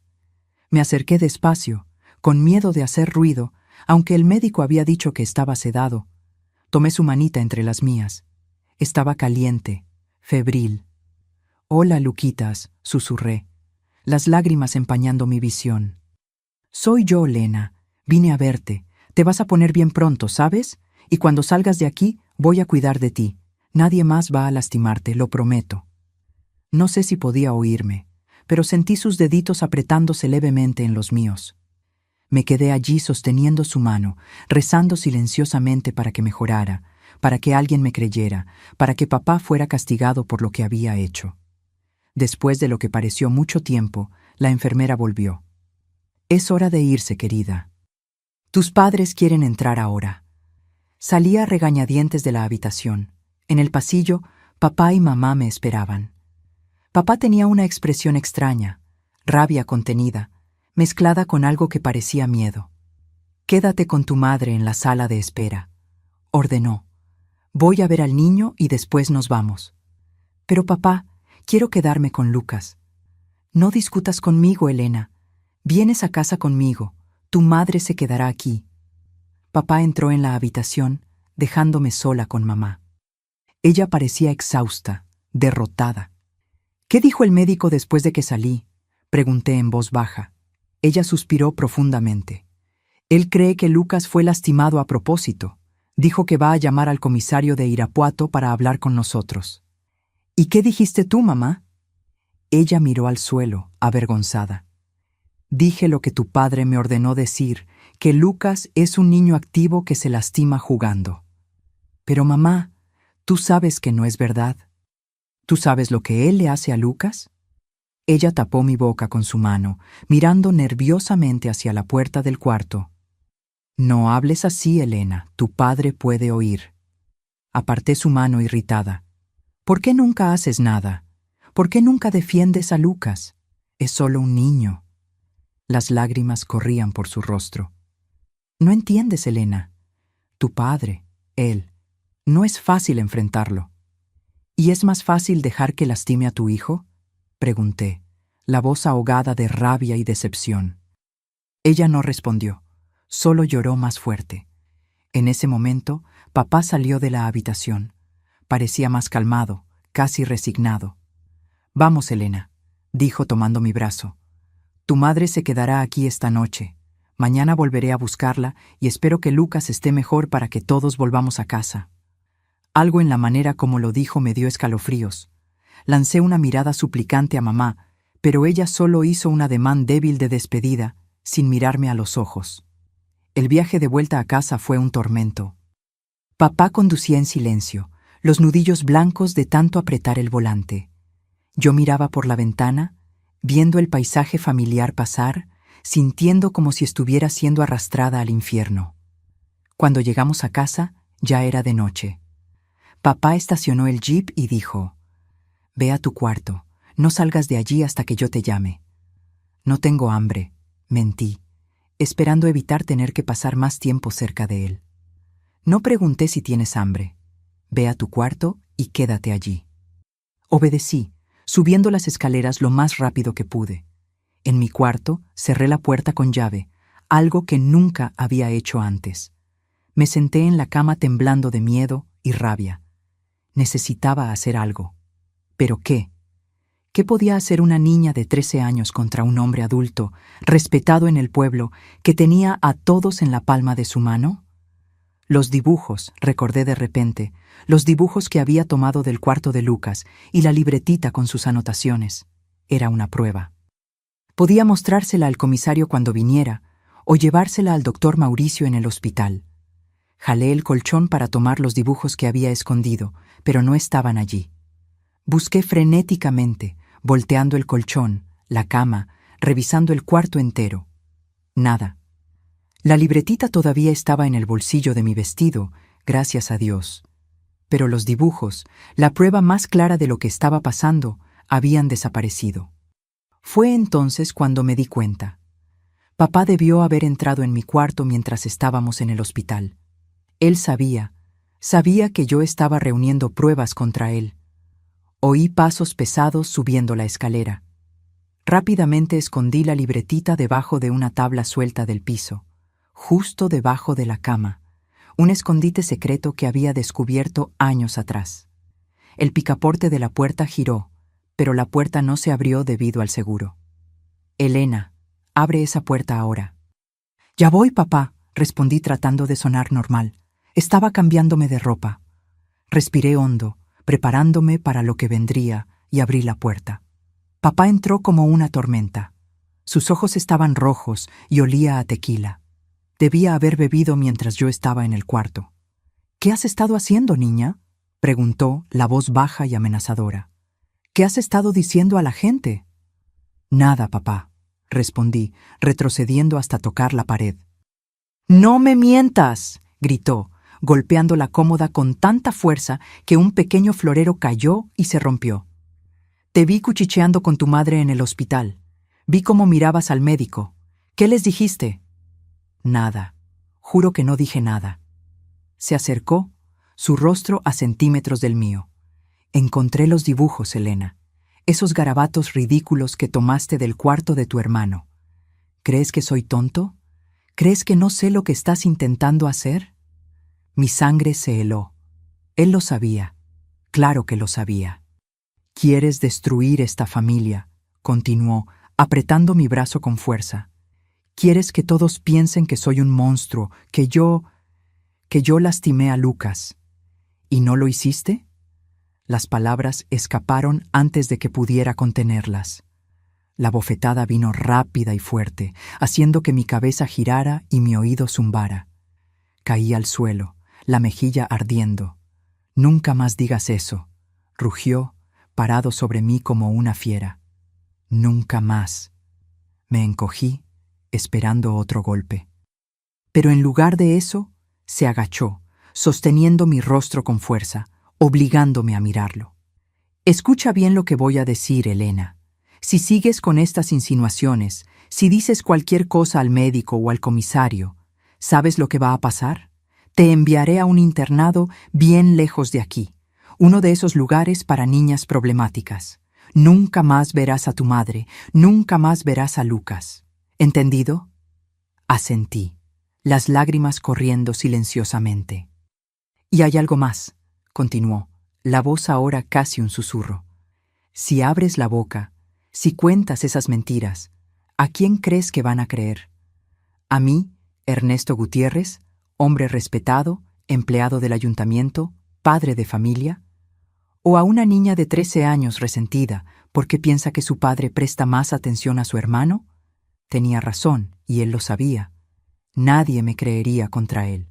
Speaker 1: Me acerqué despacio, con miedo de hacer ruido, aunque el médico había dicho que estaba sedado. Tomé su manita entre las mías. Estaba caliente, febril. «Hola, Luquitas», susurré, las lágrimas empañando mi visión. «Soy yo, Lena. Vine a verte. Te vas a poner bien pronto, ¿sabes? Y cuando salgas de aquí, voy a cuidar de ti. Nadie más va a lastimarte, lo prometo». No sé si podía oírme, pero sentí sus deditos apretándose levemente en los míos. Me quedé allí sosteniendo su mano, rezando silenciosamente para que mejorara, para que alguien me creyera, para que papá fuera castigado por lo que había hecho. Después de lo que pareció mucho tiempo, la enfermera volvió. «Es hora de irse, querida. Tus padres quieren entrar ahora». Salí a regañadientes de la habitación. En el pasillo, papá y mamá me esperaban. Papá tenía una expresión extraña, rabia contenida, mezclada con algo que parecía miedo. «Quédate con tu madre en la sala de espera», ordenó. «Voy a ver al niño y después nos vamos». «Pero papá, quiero quedarme con Lucas». «No discutas conmigo, Elena. Vienes a casa conmigo. Tu madre se quedará aquí». Papá entró en la habitación, dejándome sola con mamá. Ella parecía exhausta, derrotada. «¿Qué dijo el médico después de que salí?», pregunté en voz baja. Ella suspiró profundamente. «Él cree que Lucas fue lastimado a propósito. Dijo que va a llamar al comisario de Irapuato para hablar con nosotros». «¿Y qué dijiste tú, mamá?». Ella miró al suelo, avergonzada. Dije lo que tu padre me ordenó decir, que Lucas es un niño activo que se lastima jugando. Pero mamá, tú sabes que no es verdad. ¿Tú sabes lo que él le hace a Lucas? Ella tapó mi boca con su mano, mirando nerviosamente hacia la puerta del cuarto. No hables así, Elena, tu padre puede oír. Aparté su mano irritada. ¿Por qué nunca haces nada? ¿Por qué nunca defiendes a Lucas? Es solo un niño. Las lágrimas corrían por su rostro. No entiendes, Elena. Tu padre, él, no es fácil enfrentarlo. ¿Y es más fácil dejar que lastime a tu hijo? Pregunté, la voz ahogada de rabia y decepción. Ella no respondió, solo lloró más fuerte. En ese momento, papá salió de la habitación. Parecía más calmado, casi resignado. Vamos, Elena, dijo tomando mi brazo. Tu madre se quedará aquí esta noche. Mañana volveré a buscarla y espero que Lucas esté mejor para que todos volvamos a casa. Algo en la manera como lo dijo me dio escalofríos. Lancé una mirada suplicante a mamá, pero ella solo hizo un ademán débil de despedida, sin mirarme a los ojos. El viaje de vuelta a casa fue un tormento. Papá conducía en silencio, los nudillos blancos de tanto apretar el volante. Yo miraba por la ventana, viendo el paisaje familiar pasar, sintiendo como si estuviera siendo arrastrada al infierno. Cuando llegamos a casa, ya era de noche. Papá estacionó el jeep y dijo: «Ve a tu cuarto, no salgas de allí hasta que yo te llame». «No tengo hambre», mentí, esperando evitar tener que pasar más tiempo cerca de él. No pregunté si tienes hambre. Ve a tu cuarto y quédate allí. Obedecí, subiendo las escaleras lo más rápido que pude. En mi cuarto cerré la puerta con llave, algo que nunca había hecho antes. Me senté en la cama temblando de miedo y rabia. Necesitaba hacer algo. ¿Pero qué? ¿Qué podía hacer una niña de 13 años contra un hombre adulto, respetado en el pueblo, que tenía a todos en la palma de su mano? Los dibujos, recordé de repente, los dibujos que había tomado del cuarto de Lucas y la libretita con sus anotaciones. Era una prueba. Podía mostrársela al comisario cuando viniera, o llevársela al doctor Mauricio en el hospital. Jalé el colchón para tomar los dibujos que había escondido, pero no estaban allí. Busqué frenéticamente, volteando el colchón, la cama, revisando el cuarto entero. Nada. La libretita todavía estaba en el bolsillo de mi vestido, gracias a Dios. Pero los dibujos, la prueba más clara de lo que estaba pasando, habían desaparecido. Fue entonces cuando me di cuenta. Papá debió haber entrado en mi cuarto mientras estábamos en el hospital. Él sabía que yo estaba reuniendo pruebas contra él. Oí pasos pesados subiendo la escalera. Rápidamente escondí la libretita debajo de una tabla suelta del piso, justo debajo de la cama, un escondite secreto que había descubierto años atrás. El picaporte de la puerta giró, pero la puerta no se abrió debido al seguro. «Elena, abre esa puerta ahora». «Ya voy, papá», respondí tratando de sonar normal. Estaba cambiándome de ropa. Respiré hondo, preparándome para lo que vendría, y abrí la puerta. Papá entró como una tormenta. Sus ojos estaban rojos y olía a tequila. Debía haber bebido mientras yo estaba en el cuarto. «¿Qué has estado haciendo, niña?», preguntó, la voz baja y amenazadora. «¿Qué has estado diciendo a la gente?». «Nada, papá», respondí, retrocediendo hasta tocar la pared. «¡No me mientas!», gritó, golpeando la cómoda con tanta fuerza que un pequeño florero cayó y se rompió. «Te vi cuchicheando con tu madre en el hospital. Vi cómo mirabas al médico. ¿Qué les dijiste?». «Nada. Juro que no dije nada». Se acercó, su rostro a centímetros del mío. «Encontré los dibujos, Elena. Esos garabatos ridículos que tomaste del cuarto de tu hermano. ¿Crees que soy tonto? ¿Crees que no sé lo que estás intentando hacer?». Mi sangre se heló. Él lo sabía. Claro que lo sabía. «Quieres destruir esta familia», continuó, apretando mi brazo con fuerza. «Quieres que todos piensen que soy un monstruo, que yo lastimé a Lucas. ¿Y no lo hiciste?». Las palabras escaparon antes de que pudiera contenerlas. La bofetada vino rápida y fuerte, haciendo que mi cabeza girara y mi oído zumbara. Caí al suelo, la mejilla ardiendo. «Nunca más digas eso», rugió, parado sobre mí como una fiera. «Nunca más». Me encogí, esperando otro golpe. Pero en lugar de eso, se agachó, sosteniendo mi rostro con fuerza, obligándome a mirarlo. «Escucha bien lo que voy a decir, Elena. Si sigues con estas insinuaciones, si dices cualquier cosa al médico o al comisario, ¿sabes lo que va a pasar? Te enviaré a un internado bien lejos de aquí, uno de esos lugares para niñas problemáticas. Nunca más verás a tu madre, nunca más verás a Lucas. ¿Entendido?» Asentí, las lágrimas corriendo silenciosamente. «Y hay algo más», continuó, la voz ahora casi un susurro. «Si abres la boca, si cuentas esas mentiras, ¿a quién crees que van a creer? ¿A mí, Ernesto Gutiérrez, hombre respetado, empleado del ayuntamiento, padre de familia? ¿O a una niña de 13 años resentida porque piensa que su padre presta más atención a su hermano? Tenía razón, y él lo sabía. Nadie me creería contra él.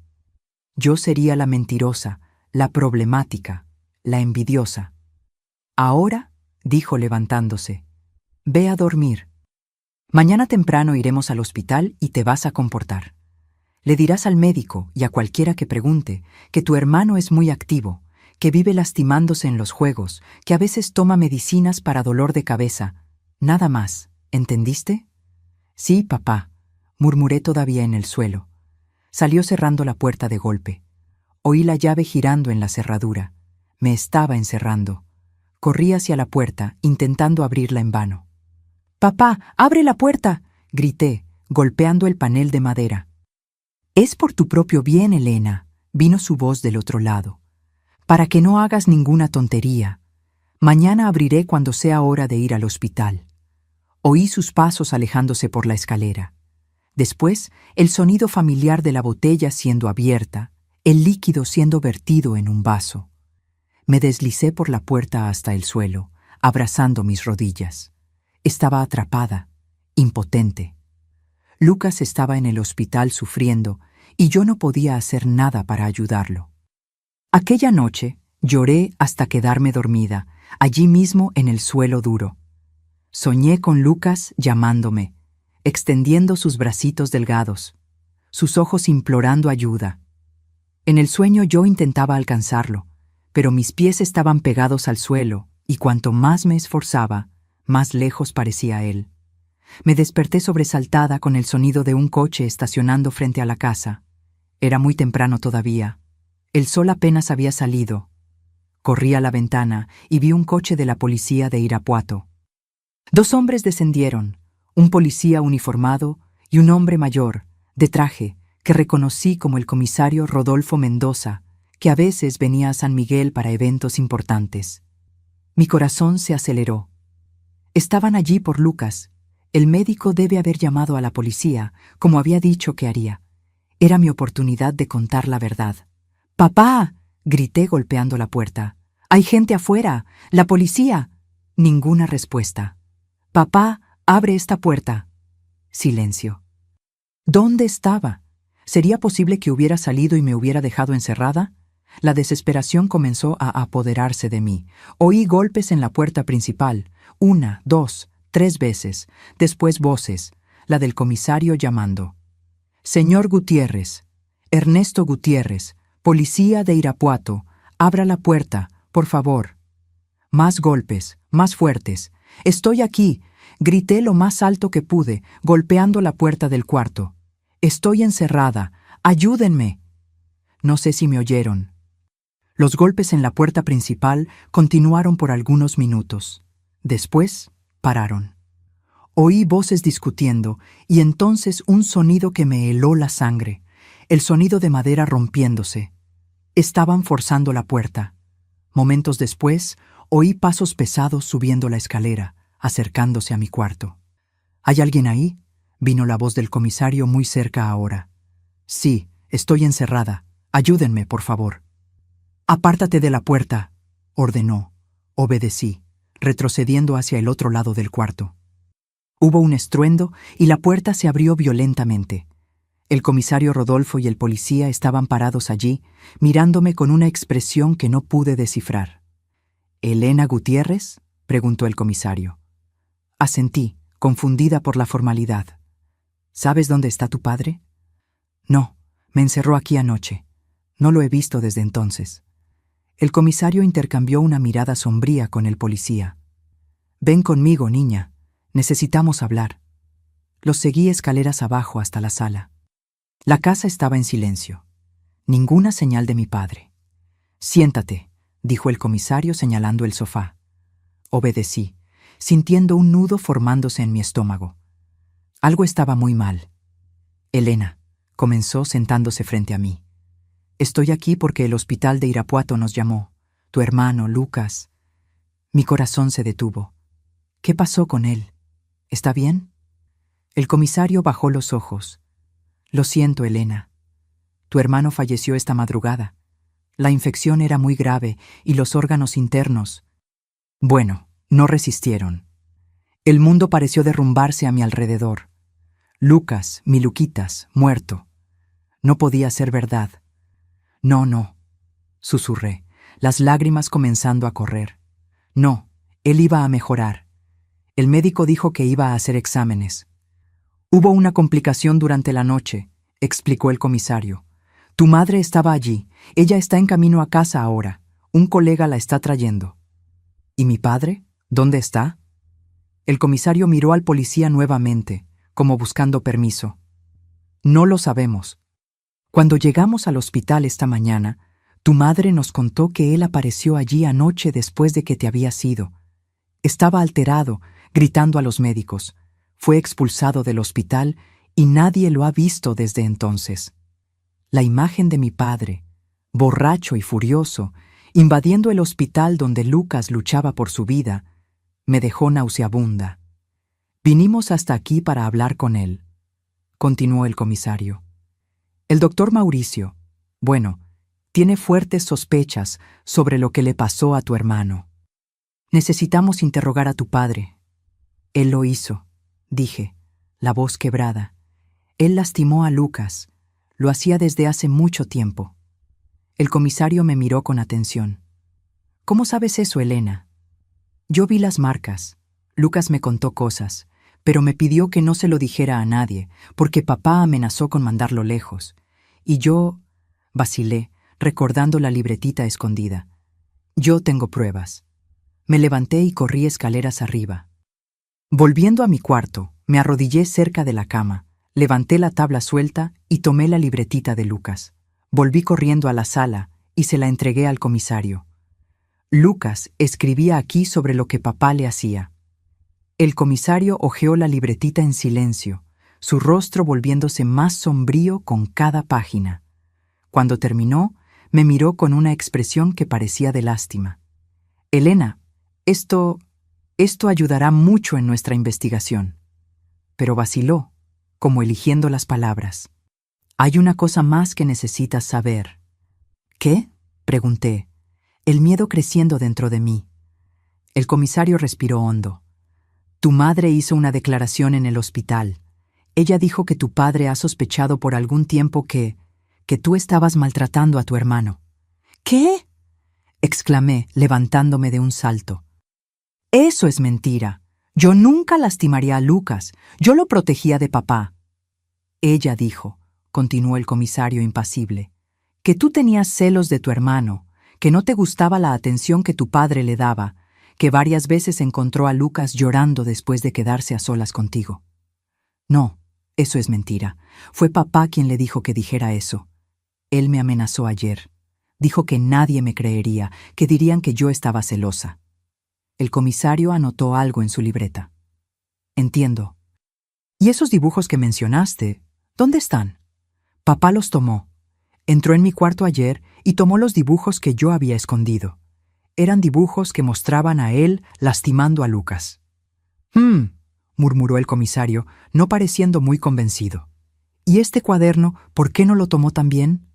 Speaker 1: Yo sería la mentirosa, la problemática, la envidiosa. Ahora», dijo levantándose, «ve a dormir. Mañana temprano iremos al hospital y te vas a comportar. Le dirás al médico y a cualquiera que pregunte que tu hermano es muy activo, que vive lastimándose en los juegos, que a veces toma medicinas para dolor de cabeza. Nada más, ¿entendiste?» «Sí, papá», murmuré todavía en el suelo. Salió cerrando la puerta de golpe. Oí la llave girando en la cerradura. Me estaba encerrando. Corrí hacia la puerta, intentando abrirla en vano. «¡Papá, abre la puerta!», grité, golpeando el panel de madera. «Es por tu propio bien, Elena», vino su voz del otro lado. «Para que no hagas ninguna tontería. Mañana abriré cuando sea hora de ir al hospital». Oí sus pasos alejándose por la escalera. Después, el sonido familiar de la botella siendo abierta, el líquido siendo vertido en un vaso. Me deslicé por la puerta hasta el suelo, abrazando mis rodillas. Estaba atrapada, impotente. Lucas estaba en el hospital sufriendo y yo no podía hacer nada para ayudarlo. Aquella noche lloré hasta quedarme dormida, allí mismo en el suelo duro. Soñé con Lucas llamándome, extendiendo sus bracitos delgados, sus ojos implorando ayuda. En el sueño yo intentaba alcanzarlo, pero mis pies estaban pegados al suelo y cuanto más me esforzaba, más lejos parecía él. Me desperté sobresaltada con el sonido de un coche estacionando frente a la casa. Era muy temprano todavía. El sol apenas había salido. Corrí a la ventana y vi un coche de la policía de Irapuato. 2 hombres descendieron, un policía uniformado y un hombre mayor, de traje, que reconocí como el comisario Rodolfo Mendoza, que a veces venía a San Miguel para eventos importantes. Mi corazón se aceleró. Estaban allí por Lucas. El médico debe haber llamado a la policía, como había dicho que haría. Era mi oportunidad de contar la verdad. «¡Papá!», grité golpeando la puerta. «¡Hay gente afuera! ¡La policía!». Ninguna respuesta. «Papá, abre esta puerta». Silencio. ¿Dónde estaba? ¿Sería posible que hubiera salido y me hubiera dejado encerrada? La desesperación comenzó a apoderarse de mí. Oí golpes en la puerta principal, 1, 2, 3 veces, después voces, la del comisario llamando. «Señor Gutiérrez, Ernesto Gutiérrez, policía de Irapuato, abra la puerta, por favor». Más golpes, más fuertes. «Estoy aquí», grité lo más alto que pude, golpeando la puerta del cuarto. «Estoy encerrada, ayúdenme». No sé si me oyeron. Los golpes en la puerta principal continuaron por algunos minutos. Después, pararon. Oí voces discutiendo y entonces un sonido que me heló la sangre, el sonido de madera rompiéndose. Estaban forzando la puerta. Momentos después, oí pasos pesados subiendo la escalera, acercándose a mi cuarto. «¿Hay alguien ahí?», vino la voz del comisario muy cerca ahora. «Sí, estoy encerrada. Ayúdenme, por favor». «Apártate de la puerta», ordenó. Obedecí, retrocediendo hacia el otro lado del cuarto. Hubo un estruendo y la puerta se abrió violentamente. El comisario Rodolfo y el policía estaban parados allí, mirándome con una expresión que no pude descifrar. ¿Elena Gutiérrez?, preguntó el comisario. Asentí, confundida por la formalidad. ¿Sabes dónde está tu padre? No, me encerró aquí anoche. No lo he visto desde entonces. El comisario intercambió una mirada sombría con el policía. Ven conmigo, niña. Necesitamos hablar. Los seguí escaleras abajo hasta la sala. La casa estaba en silencio. Ninguna señal de mi padre. Siéntate, dijo el comisario señalando el sofá. Obedecí, sintiendo un nudo formándose en mi estómago. Algo estaba muy mal. Elena, comenzó sentándose frente a mí. Estoy aquí porque el hospital de Irapuato nos llamó. Tu hermano, Lucas. Mi corazón se detuvo. ¿Qué pasó con él? ¿Está bien? El comisario bajó los ojos. Lo siento, Elena. Tu hermano falleció esta madrugada. La infección era muy grave y los órganos internos. Bueno, no resistieron. El mundo pareció derrumbarse a mi alrededor. Lucas, mi Luquitas, muerto. No podía ser verdad. No, susurré, las lágrimas comenzando a correr. No, él iba a mejorar. El médico dijo que iba a hacer exámenes. Hubo una complicación durante la noche, explicó el comisario. Tu madre estaba allí. Ella está en camino a casa ahora. Un colega la está trayendo. ¿Y mi padre? ¿Dónde está? El comisario miró al policía nuevamente, como buscando permiso. No lo sabemos. Cuando llegamos al hospital esta mañana, tu madre nos contó que él apareció allí anoche después de que te habías ido. Estaba alterado, gritando a los médicos. Fue expulsado del hospital y nadie lo ha visto desde entonces. La imagen de mi padre, borracho y furioso, invadiendo el hospital donde Lucas luchaba por su vida, me dejó nauseabunda. Vinimos hasta aquí para hablar con él, continuó el comisario. El doctor Mauricio, tiene fuertes sospechas sobre lo que le pasó a tu hermano. Necesitamos interrogar a tu padre. Él lo hizo, dije, la voz quebrada. Él lastimó a Lucas. Lo hacía desde hace mucho tiempo. El comisario me miró con atención. ¿Cómo sabes eso, Elena? Yo vi las marcas. Lucas me contó cosas, pero me pidió que no se lo dijera a nadie, porque papá amenazó con mandarlo lejos. Y yo vacilé, recordando la libretita escondida. Yo tengo pruebas. Me levanté y corrí escaleras arriba. Volviendo a mi cuarto, me arrodillé cerca de la cama, levanté la tabla suelta y tomé la libretita de Lucas. Volví corriendo a la sala y se la entregué al comisario. Lucas escribía aquí sobre lo que papá le hacía. El comisario hojeó la libretita en silencio, su rostro volviéndose más sombrío con cada página. Cuando terminó, me miró con una expresión que parecía de lástima. Elena, esto ayudará mucho en nuestra investigación. Pero vaciló, como eligiendo las palabras. Hay una cosa más que necesitas saber. ¿Qué? Pregunté, el miedo creciendo dentro de mí. El comisario respiró hondo. Tu madre hizo una declaración en el hospital. Ella dijo que tu padre ha sospechado por algún tiempo que tú estabas maltratando a tu hermano. ¿Qué? Exclamé, levantándome de un salto. Eso es mentira. Yo nunca lastimaría a Lucas. Yo lo protegía de papá. Ella dijo, continuó el comisario impasible, que tú tenías celos de tu hermano, que no te gustaba la atención que tu padre le daba, que varias veces encontró a Lucas llorando después de quedarse a solas contigo. No, eso es mentira. Fue papá quien le dijo que dijera eso. Él me amenazó ayer. Dijo que nadie me creería, que dirían que yo estaba celosa. El comisario anotó algo en su libreta. Entiendo. ¿Y esos dibujos que mencionaste, dónde están? Papá los tomó. Entró en mi cuarto ayer y tomó los dibujos que yo había escondido. Eran dibujos que mostraban a él lastimando a Lucas. Murmuró el comisario, no pareciendo muy convencido. ¿Y este cuaderno, por qué no lo tomó también?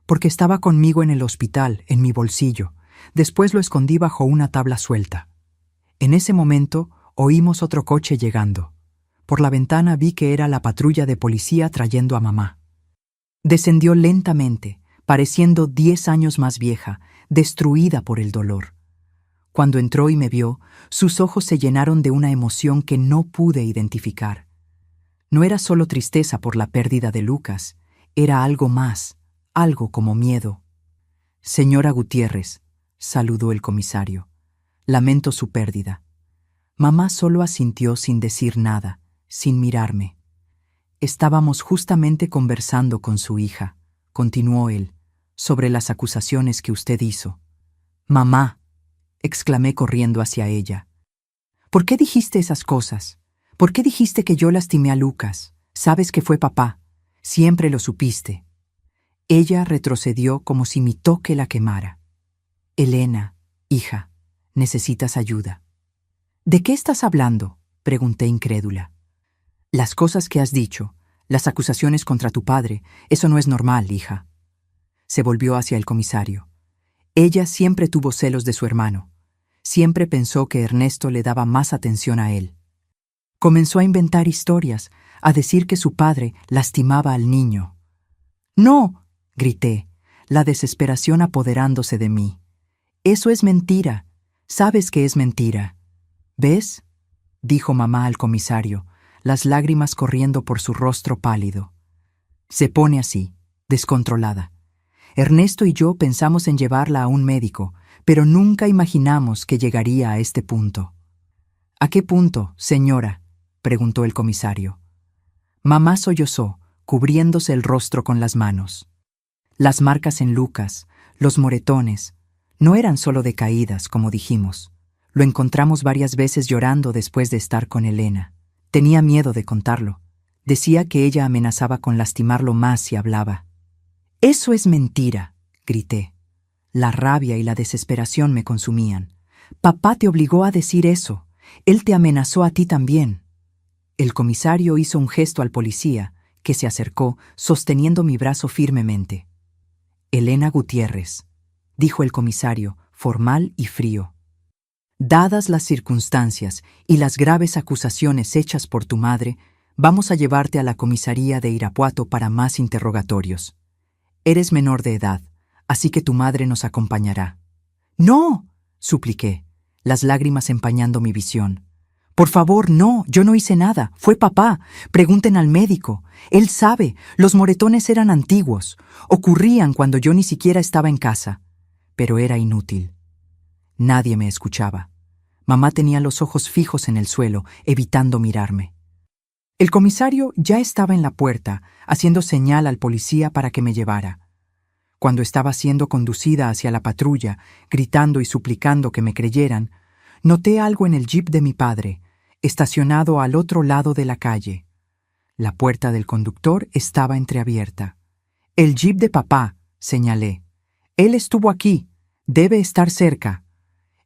Speaker 1: Porque estaba conmigo en el hospital, en mi bolsillo. Después lo escondí bajo una tabla suelta. En ese momento oímos otro coche llegando. Por la ventana vi que era la patrulla de policía trayendo a mamá. Descendió lentamente, pareciendo 10 años más vieja, destruida por el dolor. Cuando entró y me vio, sus ojos se llenaron de una emoción que no pude identificar. No era solo tristeza por la pérdida de Lucas, era algo más, algo como miedo. «Señora Gutiérrez», saludó el comisario, «lamento su pérdida». Mamá solo asintió sin decir nada, sin mirarme. «Estábamos justamente conversando con su hija», continuó él, «sobre las acusaciones que usted hizo». «Mamá», exclamé corriendo hacia ella. «¿Por qué dijiste esas cosas? ¿Por qué dijiste que yo lastimé a Lucas? Sabes que fue papá. Siempre lo supiste». Ella retrocedió como si mi toque la quemara. «Elena, hija, necesitas ayuda». «¿De qué estás hablando?», pregunté incrédula. «Las cosas que has dicho, las acusaciones contra tu padre, eso no es normal, hija». Se volvió hacia el comisario. Ella siempre tuvo celos de su hermano. Siempre pensó que Ernesto le daba más atención a él. Comenzó a inventar historias, a decir que su padre lastimaba al niño. «¡No!», grité, la desesperación apoderándose de mí. «Eso es mentira. Sabes que es mentira». «¿Ves?», dijo mamá al comisario, las lágrimas corriendo por su rostro pálido. «Se pone así, descontrolada. Ernesto y yo pensamos en llevarla a un médico, pero nunca imaginamos que llegaría a este punto». «¿A qué punto, señora?», preguntó el comisario. Mamá sollozó, cubriéndose el rostro con las manos. Las marcas en Lucas, los moretones, no eran solo de caídas, como dijimos. Lo encontramos varias veces llorando después de estar con Elena. Tenía miedo de contarlo. Decía que ella amenazaba con lastimarlo más si hablaba. «Eso es mentira», grité. La rabia y la desesperación me consumían. «Papá te obligó a decir eso. Él te amenazó a ti también». El comisario hizo un gesto al policía, que se acercó, sosteniendo mi brazo firmemente. «Elena Gutiérrez», dijo el comisario, formal y frío. «Dadas las circunstancias y las graves acusaciones hechas por tu madre, vamos a llevarte a la comisaría de Irapuato para más interrogatorios. Eres menor de edad, así que tu madre nos acompañará». «¡No!», supliqué, las lágrimas empañando mi visión. «Por favor, no, yo no hice nada, fue papá. Pregunten al médico. Él sabe, los moretones eran antiguos, ocurrían cuando yo ni siquiera estaba en casa». Pero era inútil. Nadie me escuchaba. Mamá tenía los ojos fijos en el suelo, evitando mirarme. El comisario ya estaba en la puerta, haciendo señal al policía para que me llevara. Cuando estaba siendo conducida hacia la patrulla, gritando y suplicando que me creyeran, noté algo en el jeep de mi padre, estacionado al otro lado de la calle. La puerta del conductor estaba entreabierta. «El jeep de papá», señalé. «Él estuvo aquí. Debe estar cerca».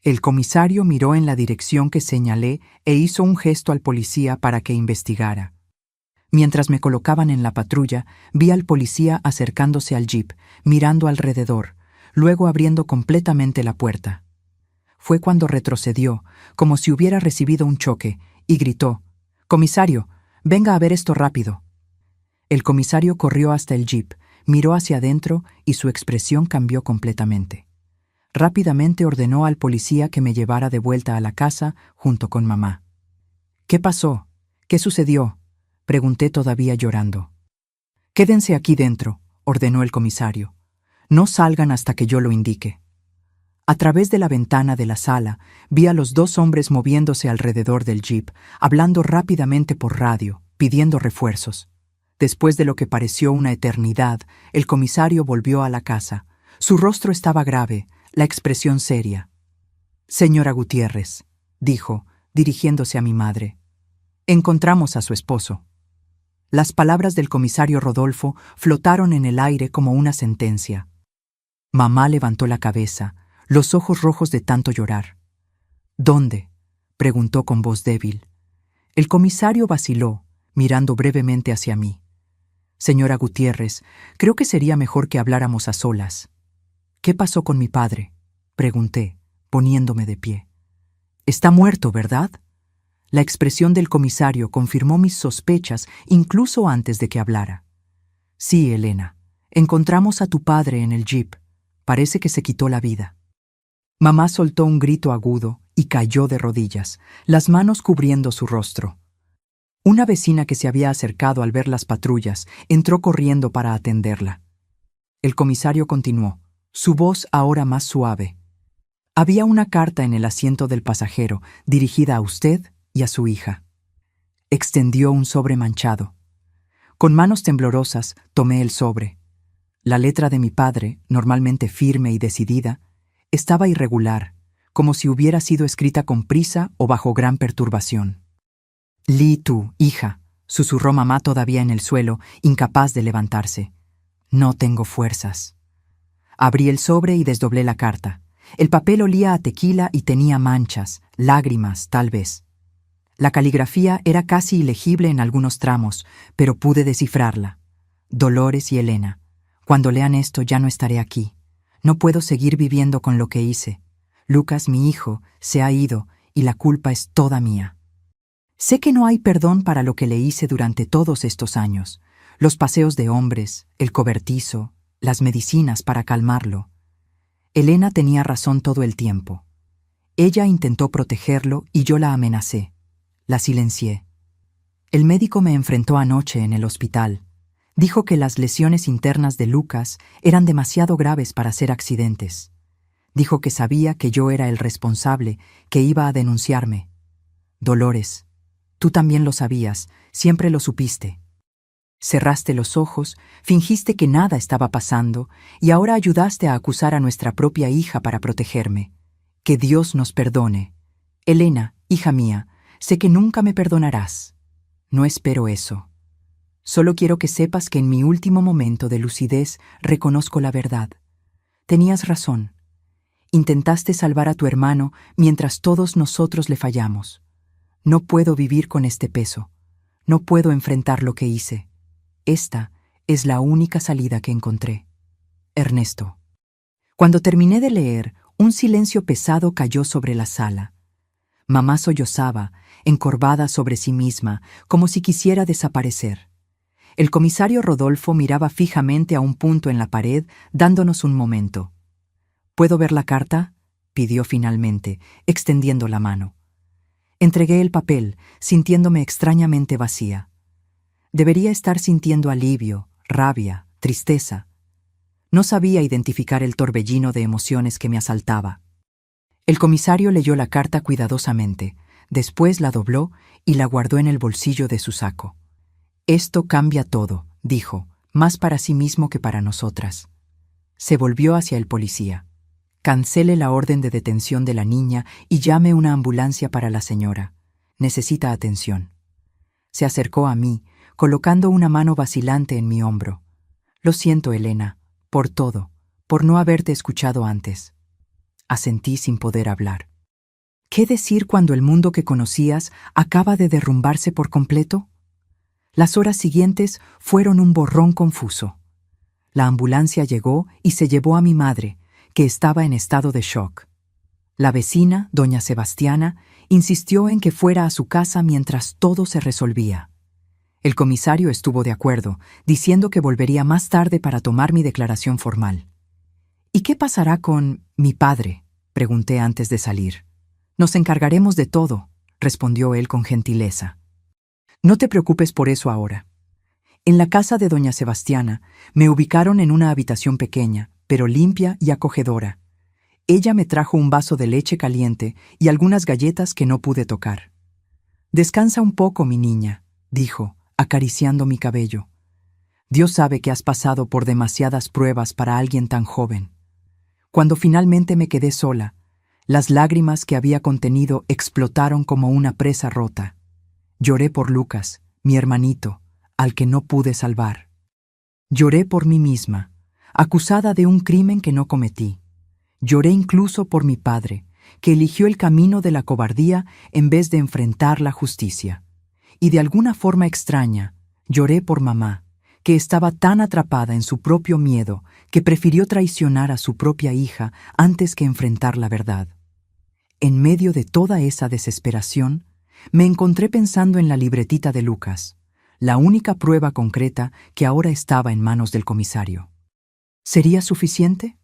Speaker 1: El comisario miró en la dirección que señalé e hizo un gesto al policía para que investigara. Mientras me colocaban en la patrulla, vi al policía acercándose al jeep, mirando alrededor, luego abriendo completamente la puerta. Fue cuando retrocedió, como si hubiera recibido un choque, y gritó: «Comisario, venga a ver esto rápido». El comisario corrió hasta el jeep, miró hacia adentro y su expresión cambió completamente. Rápidamente ordenó al policía que me llevara de vuelta a la casa junto con mamá. «¿Qué pasó? ¿Qué sucedió?», pregunté todavía llorando. «Quédense aquí dentro», ordenó el comisario. «No salgan hasta que yo lo indique». A través de la ventana de la sala vi a los 2 hombres moviéndose alrededor del jeep, hablando rápidamente por radio, pidiendo refuerzos. Después de lo que pareció una eternidad, el comisario volvió a la casa. Su rostro estaba grave, la expresión seria. «Señora Gutiérrez», dijo, dirigiéndose a mi madre, «encontramos a su esposo». Las palabras del comisario Rodolfo flotaron en el aire como una sentencia. Mamá levantó la cabeza, los ojos rojos de tanto llorar. «¿Dónde?», preguntó con voz débil. El comisario vaciló, mirando brevemente hacia mí. «Señora Gutiérrez, creo que sería mejor que habláramos a solas». «¿Qué pasó con mi padre?», Pregunté, poniéndome de pie. Está muerto, ¿verdad? La expresión del comisario confirmó mis sospechas incluso antes de que hablara. Sí, Elena. Encontramos a tu padre en el jeep. Parece que se quitó la vida. Mamá soltó un grito agudo y cayó de rodillas, las manos cubriendo su rostro. Una vecina que se había acercado al ver las patrullas entró corriendo para atenderla. El comisario continuó, su voz ahora más suave. Había una carta en el asiento del pasajero, dirigida a usted y a su hija. Extendió un sobre manchado. Con manos temblorosas tomé el sobre. La letra de mi padre, normalmente firme y decidida, estaba irregular, como si hubiera sido escrita con prisa o bajo gran perturbación. Lee tu, hija, susurró mamá todavía en el suelo, incapaz de levantarse. No tengo fuerzas. Abrí el sobre y desdoblé la carta. El papel olía a tequila y tenía manchas, lágrimas, tal vez. La caligrafía era casi ilegible en algunos tramos, pero pude descifrarla. Dolores y Elena. Cuando lean esto ya no estaré aquí. No puedo seguir viviendo con lo que hice. Lucas, mi hijo, se ha ido y la culpa es toda mía. Sé que no hay perdón para lo que le hice durante todos estos años. Los paseos de hombres, el cobertizo, las medicinas para calmarlo. Elena tenía razón todo el tiempo. Ella intentó protegerlo y yo la amenacé. La silencié. El médico me enfrentó anoche en el hospital. Dijo que las lesiones internas de Lucas eran demasiado graves para ser accidentes. Dijo que sabía que yo era el responsable, que iba a denunciarme. Dolores, tú también lo sabías, siempre lo supiste. Cerraste los ojos, fingiste que nada estaba pasando y ahora ayudaste a acusar a nuestra propia hija para protegerme. Que Dios nos perdone. Elena, hija mía, sé que nunca me perdonarás. No espero eso. Solo quiero que sepas que en mi último momento de lucidez reconozco la verdad. Tenías razón. Intentaste salvar a tu hermano mientras todos nosotros le fallamos. No puedo vivir con este peso. No puedo enfrentar lo que hice. Esta es la única salida que encontré. Ernesto. Cuando terminé de leer, un silencio pesado cayó sobre la sala. Mamá sollozaba, encorvada sobre sí misma, como si quisiera desaparecer. El comisario Rodolfo miraba fijamente a un punto en la pared, dándonos un momento. ¿Puedo ver la carta?, pidió finalmente, extendiendo la mano. Entregué el papel, sintiéndome extrañamente vacía. Debería estar sintiendo alivio, rabia, tristeza. No sabía identificar el torbellino de emociones que me asaltaba. El comisario leyó la carta cuidadosamente, después la dobló y la guardó en el bolsillo de su saco. Esto cambia todo, dijo, más para sí mismo que para nosotras. Se volvió hacia el policía. Cancele la orden de detención de la niña y llame una ambulancia para la señora. Necesita atención. Se acercó a mí, colocando una mano vacilante en mi hombro. Lo siento, Elena, por todo, por no haberte escuchado antes. Asentí sin poder hablar. ¿Qué decir cuando el mundo que conocías acaba de derrumbarse por completo? Las horas siguientes fueron un borrón confuso. La ambulancia llegó y se llevó a mi madre, que estaba en estado de shock. La vecina, doña Sebastiana, insistió en que fuera a su casa mientras todo se resolvía. El comisario estuvo de acuerdo, diciendo que volvería más tarde para tomar mi declaración formal. ¿Y qué pasará con mi padre?, pregunté antes de salir. Nos encargaremos de todo, respondió él con gentileza. No te preocupes por eso ahora. En la casa de doña Sebastiana me ubicaron en una habitación pequeña, pero limpia y acogedora. Ella me trajo un vaso de leche caliente y algunas galletas que no pude tocar. Descansa un poco, mi niña, dijo, acariciando mi cabello. Dios sabe que has pasado por demasiadas pruebas para alguien tan joven. Cuando finalmente me quedé sola, las lágrimas que había contenido explotaron como una presa rota. Lloré por Lucas, mi hermanito, al que no pude salvar. Lloré por mí misma, acusada de un crimen que no cometí. Lloré incluso por mi padre, que eligió el camino de la cobardía en vez de enfrentar la justicia. Y de alguna forma extraña, lloré por mamá, que estaba tan atrapada en su propio miedo que prefirió traicionar a su propia hija antes que enfrentar la verdad. En medio de toda esa desesperación, me encontré pensando en la libretita de Lucas, la única prueba concreta que ahora estaba en manos del comisario. ¿Sería suficiente?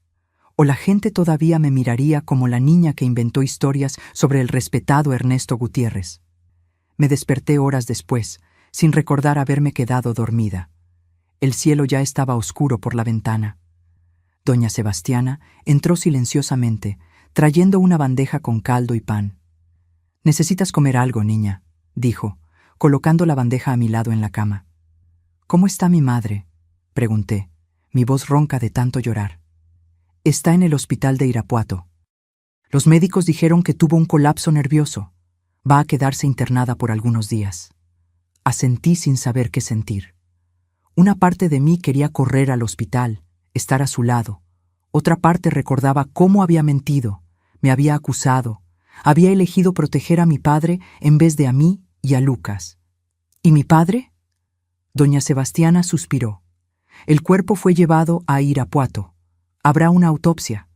Speaker 1: ¿O la gente todavía me miraría como la niña que inventó historias sobre el respetado Ernesto Gutiérrez? Me desperté horas después, sin recordar haberme quedado dormida. El cielo ya estaba oscuro por la ventana. Doña Sebastiana entró silenciosamente, trayendo una bandeja con caldo y pan. «Necesitas comer algo, niña», dijo, colocando la bandeja a mi lado en la cama. «¿Cómo está mi madre?», pregunté, mi voz ronca de tanto llorar. «Está en el hospital de Irapuato. Los médicos dijeron que tuvo un colapso nervioso. Va a quedarse internada por algunos días». Asentí sin saber qué sentir. Una parte de mí quería correr al hospital, estar a su lado. Otra parte recordaba cómo había mentido, me había acusado, había elegido proteger a mi padre en vez de a mí y a Lucas. ¿Y mi padre? Doña Sebastiana suspiró. El cuerpo fue llevado a Irapuato. Habrá una autopsia.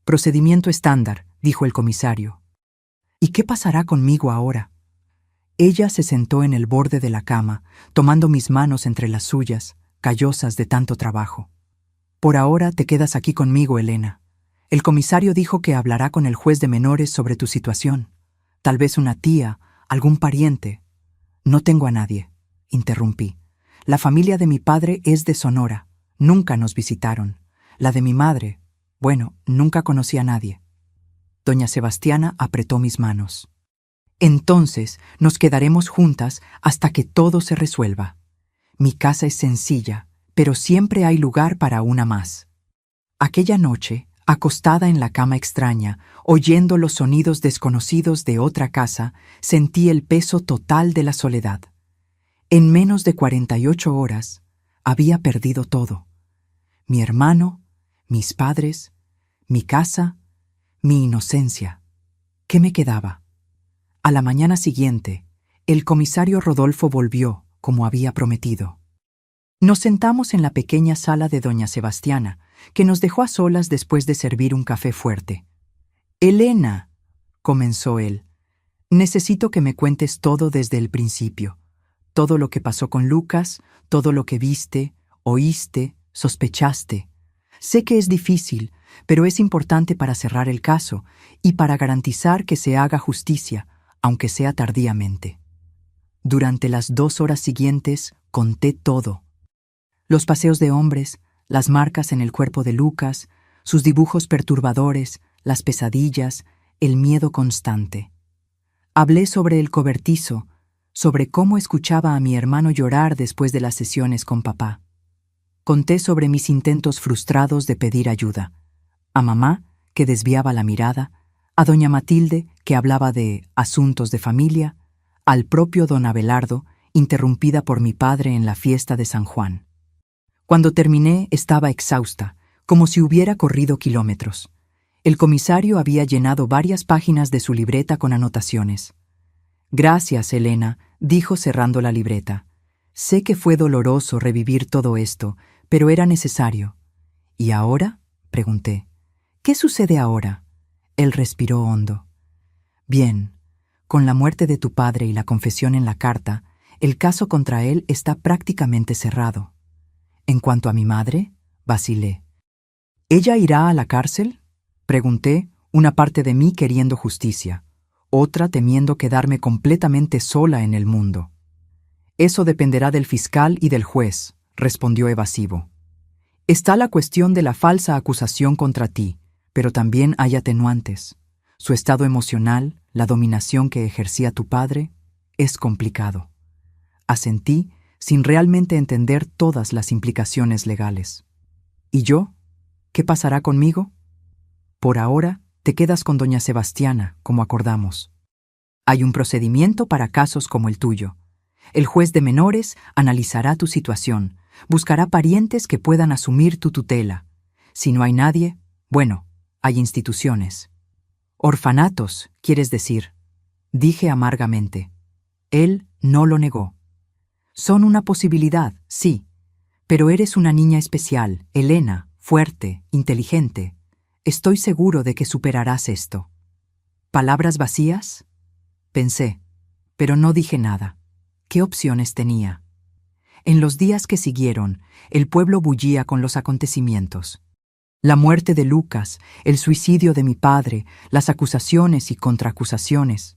Speaker 1: Procedimiento estándar, dijo el comisario. ¿Y qué pasará conmigo ahora? Ella se sentó en el borde de la cama, tomando mis manos entre las suyas, callosas de tanto trabajo. Por ahora te quedas aquí conmigo, Elena. El comisario dijo que hablará con el juez de menores sobre tu situación. Tal vez una tía, algún pariente. No tengo a nadie, interrumpí. La familia de mi padre es de Sonora. Nunca nos visitaron. La de mi madre, bueno, nunca conocí a nadie. Doña Sebastiana apretó mis manos. Entonces nos quedaremos juntas hasta que todo se resuelva. Mi casa es sencilla, pero siempre hay lugar para una más. Aquella noche, acostada en la cama extraña, oyendo los sonidos desconocidos de otra casa, sentí el peso total de la soledad. En menos de 48 horas, había perdido todo. Mi hermano, mis padres, mi casa, mi inocencia. ¿Qué me quedaba? A la mañana siguiente, el comisario Rodolfo volvió, como había prometido. Nos sentamos en la pequeña sala de doña Sebastiana, que nos dejó a solas después de servir un café fuerte. «Elena», comenzó él, «necesito que me cuentes todo desde el principio. Todo lo que pasó con Lucas, todo lo que viste, oíste, sospechaste. Sé que es difícil, pero es importante para cerrar el caso y para garantizar que se haga justicia, aunque sea tardíamente». Durante las 2 horas siguientes conté todo. Los paseos de hombres, las marcas en el cuerpo de Lucas, sus dibujos perturbadores, las pesadillas, el miedo constante. Hablé sobre el cobertizo, sobre cómo escuchaba a mi hermano llorar después de las sesiones con papá. Conté sobre mis intentos frustrados de pedir ayuda. A mamá, que desviaba la mirada, a doña Matilde, que hablaba de asuntos de familia, al propio don Abelardo, interrumpida por mi padre en la fiesta de San Juan. Cuando terminé, estaba exhausta, como si hubiera corrido kilómetros. El comisario había llenado varias páginas de su libreta con anotaciones. «Gracias, Elena», dijo cerrando la libreta. «Sé que fue doloroso revivir todo esto, pero era necesario». «¿Y ahora?», pregunté. «¿Qué sucede ahora?». Él respiró hondo. «Bien, con la muerte de tu padre y la confesión en la carta, el caso contra él está prácticamente cerrado. En cuanto a mi madre, vacilé. ¿Ella irá a la cárcel?», pregunté, una parte de mí queriendo justicia, otra temiendo quedarme completamente sola en el mundo. «Eso dependerá del fiscal y del juez», respondió evasivo. «Está la cuestión de la falsa acusación contra ti, pero también hay atenuantes. Su estado emocional, la dominación que ejercía tu padre, es complicado». Asentí, sin realmente entender todas las implicaciones legales. «¿Y yo? ¿Qué pasará conmigo?». «Por ahora, te quedas con doña Sebastiana, como acordamos. Hay un procedimiento para casos como el tuyo. El juez de menores analizará tu situación, buscará parientes que puedan asumir tu tutela. Si no hay nadie, bueno, hay instituciones». «Orfanatos, quieres decir», dije amargamente. Él no lo negó. «Son una posibilidad, sí, Pero eres una niña especial, Elena, fuerte, inteligente. Estoy seguro de que superarás esto. ¿Palabras vacías? Pensé, pero no dije nada. ¿Qué opciones tenía? En los días que siguieron, el pueblo bullía con los acontecimientos. La muerte de Lucas, el suicidio de mi padre, las acusaciones y contraacusaciones.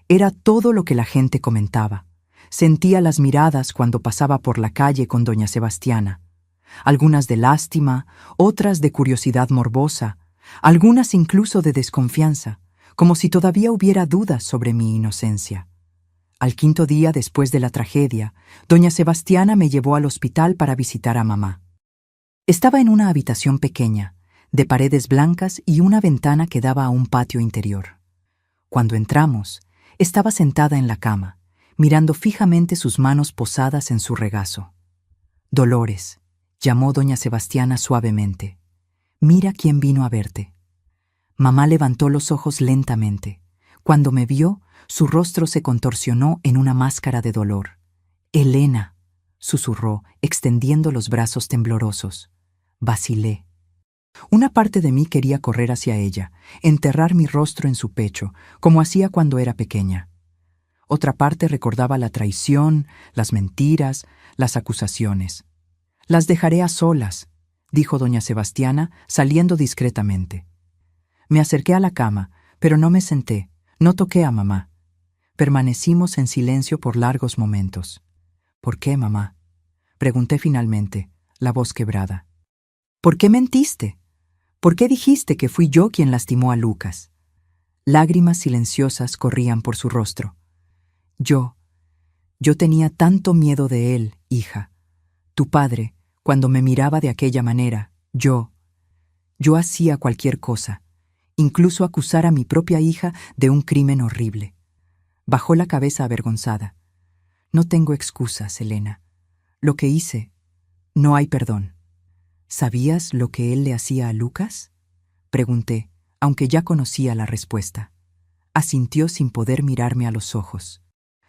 Speaker 1: Era todo lo que la gente comentaba. Sentía las miradas cuando pasaba por la calle con doña Sebastiana. Algunas de lástima, otras de curiosidad morbosa, algunas incluso de desconfianza, como si todavía hubiera dudas sobre mi inocencia. Al quinto día después de la tragedia, doña Sebastiana me llevó al hospital para visitar a mamá. Estaba en una habitación pequeña, de paredes blancas y una ventana que daba a un patio interior. Cuando entramos, estaba sentada en la cama, mirando fijamente sus manos posadas en su regazo. «Dolores», llamó doña Sebastiana suavemente. «Mira quién vino a verte». Mamá levantó los ojos lentamente. Cuando me vio, su rostro se contorsionó en una máscara de dolor. «Elena», susurró, extendiendo los brazos temblorosos. Vacilé. Una parte de mí quería correr hacia ella, enterrar mi rostro en su pecho, como hacía cuando era pequeña. Otra parte recordaba la traición, las mentiras, las acusaciones. «Las dejaré a solas», dijo doña Sebastiana, saliendo discretamente. Me acerqué a la cama, pero no me senté, no toqué a mamá. Permanecimos en silencio por largos momentos. «¿Por qué, mamá?», pregunté finalmente, la voz quebrada. «¿Por qué mentiste? ¿Por qué dijiste que fui yo quien lastimó a Lucas?». Lágrimas silenciosas corrían por su rostro. Yo tenía tanto miedo de él, hija. Tu padre, cuando me miraba de aquella manera, yo hacía cualquier cosa, incluso acusar a mi propia hija de un crimen horrible. Bajó la cabeza avergonzada. «No tengo excusas, Elena. Lo que hice, no hay perdón». «¿Sabías lo que él le hacía a Lucas?», pregunté, aunque ya conocía la respuesta. Asintió sin poder mirarme a los ojos.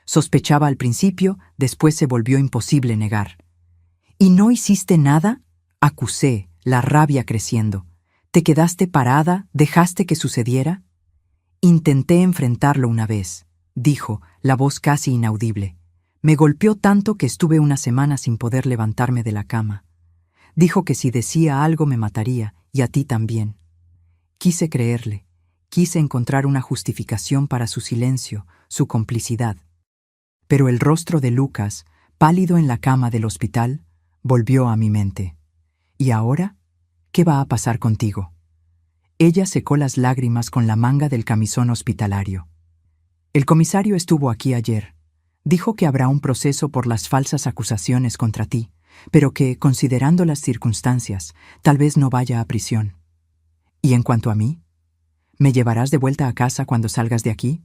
Speaker 1: Sospechaba al principio, después se volvió imposible negar. «¿Y no hiciste nada?», acusé, la rabia creciendo. «¿Te quedaste parada? ¿Dejaste que sucediera?». «Intenté enfrentarlo una vez», dijo, la voz casi inaudible. «Me golpeó tanto que estuve una semana sin poder levantarme de la cama. Dijo que si decía algo me mataría, y a ti también». Quise creerle, quise encontrar una justificación para su silencio, su complicidad. Pero el rostro de Lucas, pálido en la cama del hospital, volvió a mi mente. «¿Y ahora? ¿Qué va a pasar contigo?». Ella secó las lágrimas con la manga del camisón hospitalario. «El comisario estuvo aquí ayer. Dijo que habrá un proceso por las falsas acusaciones contra ti, pero que, considerando las circunstancias, tal vez no vaya a prisión. ¿Y en cuanto a mí? ¿Me llevarás de vuelta a casa cuando salgas de aquí?».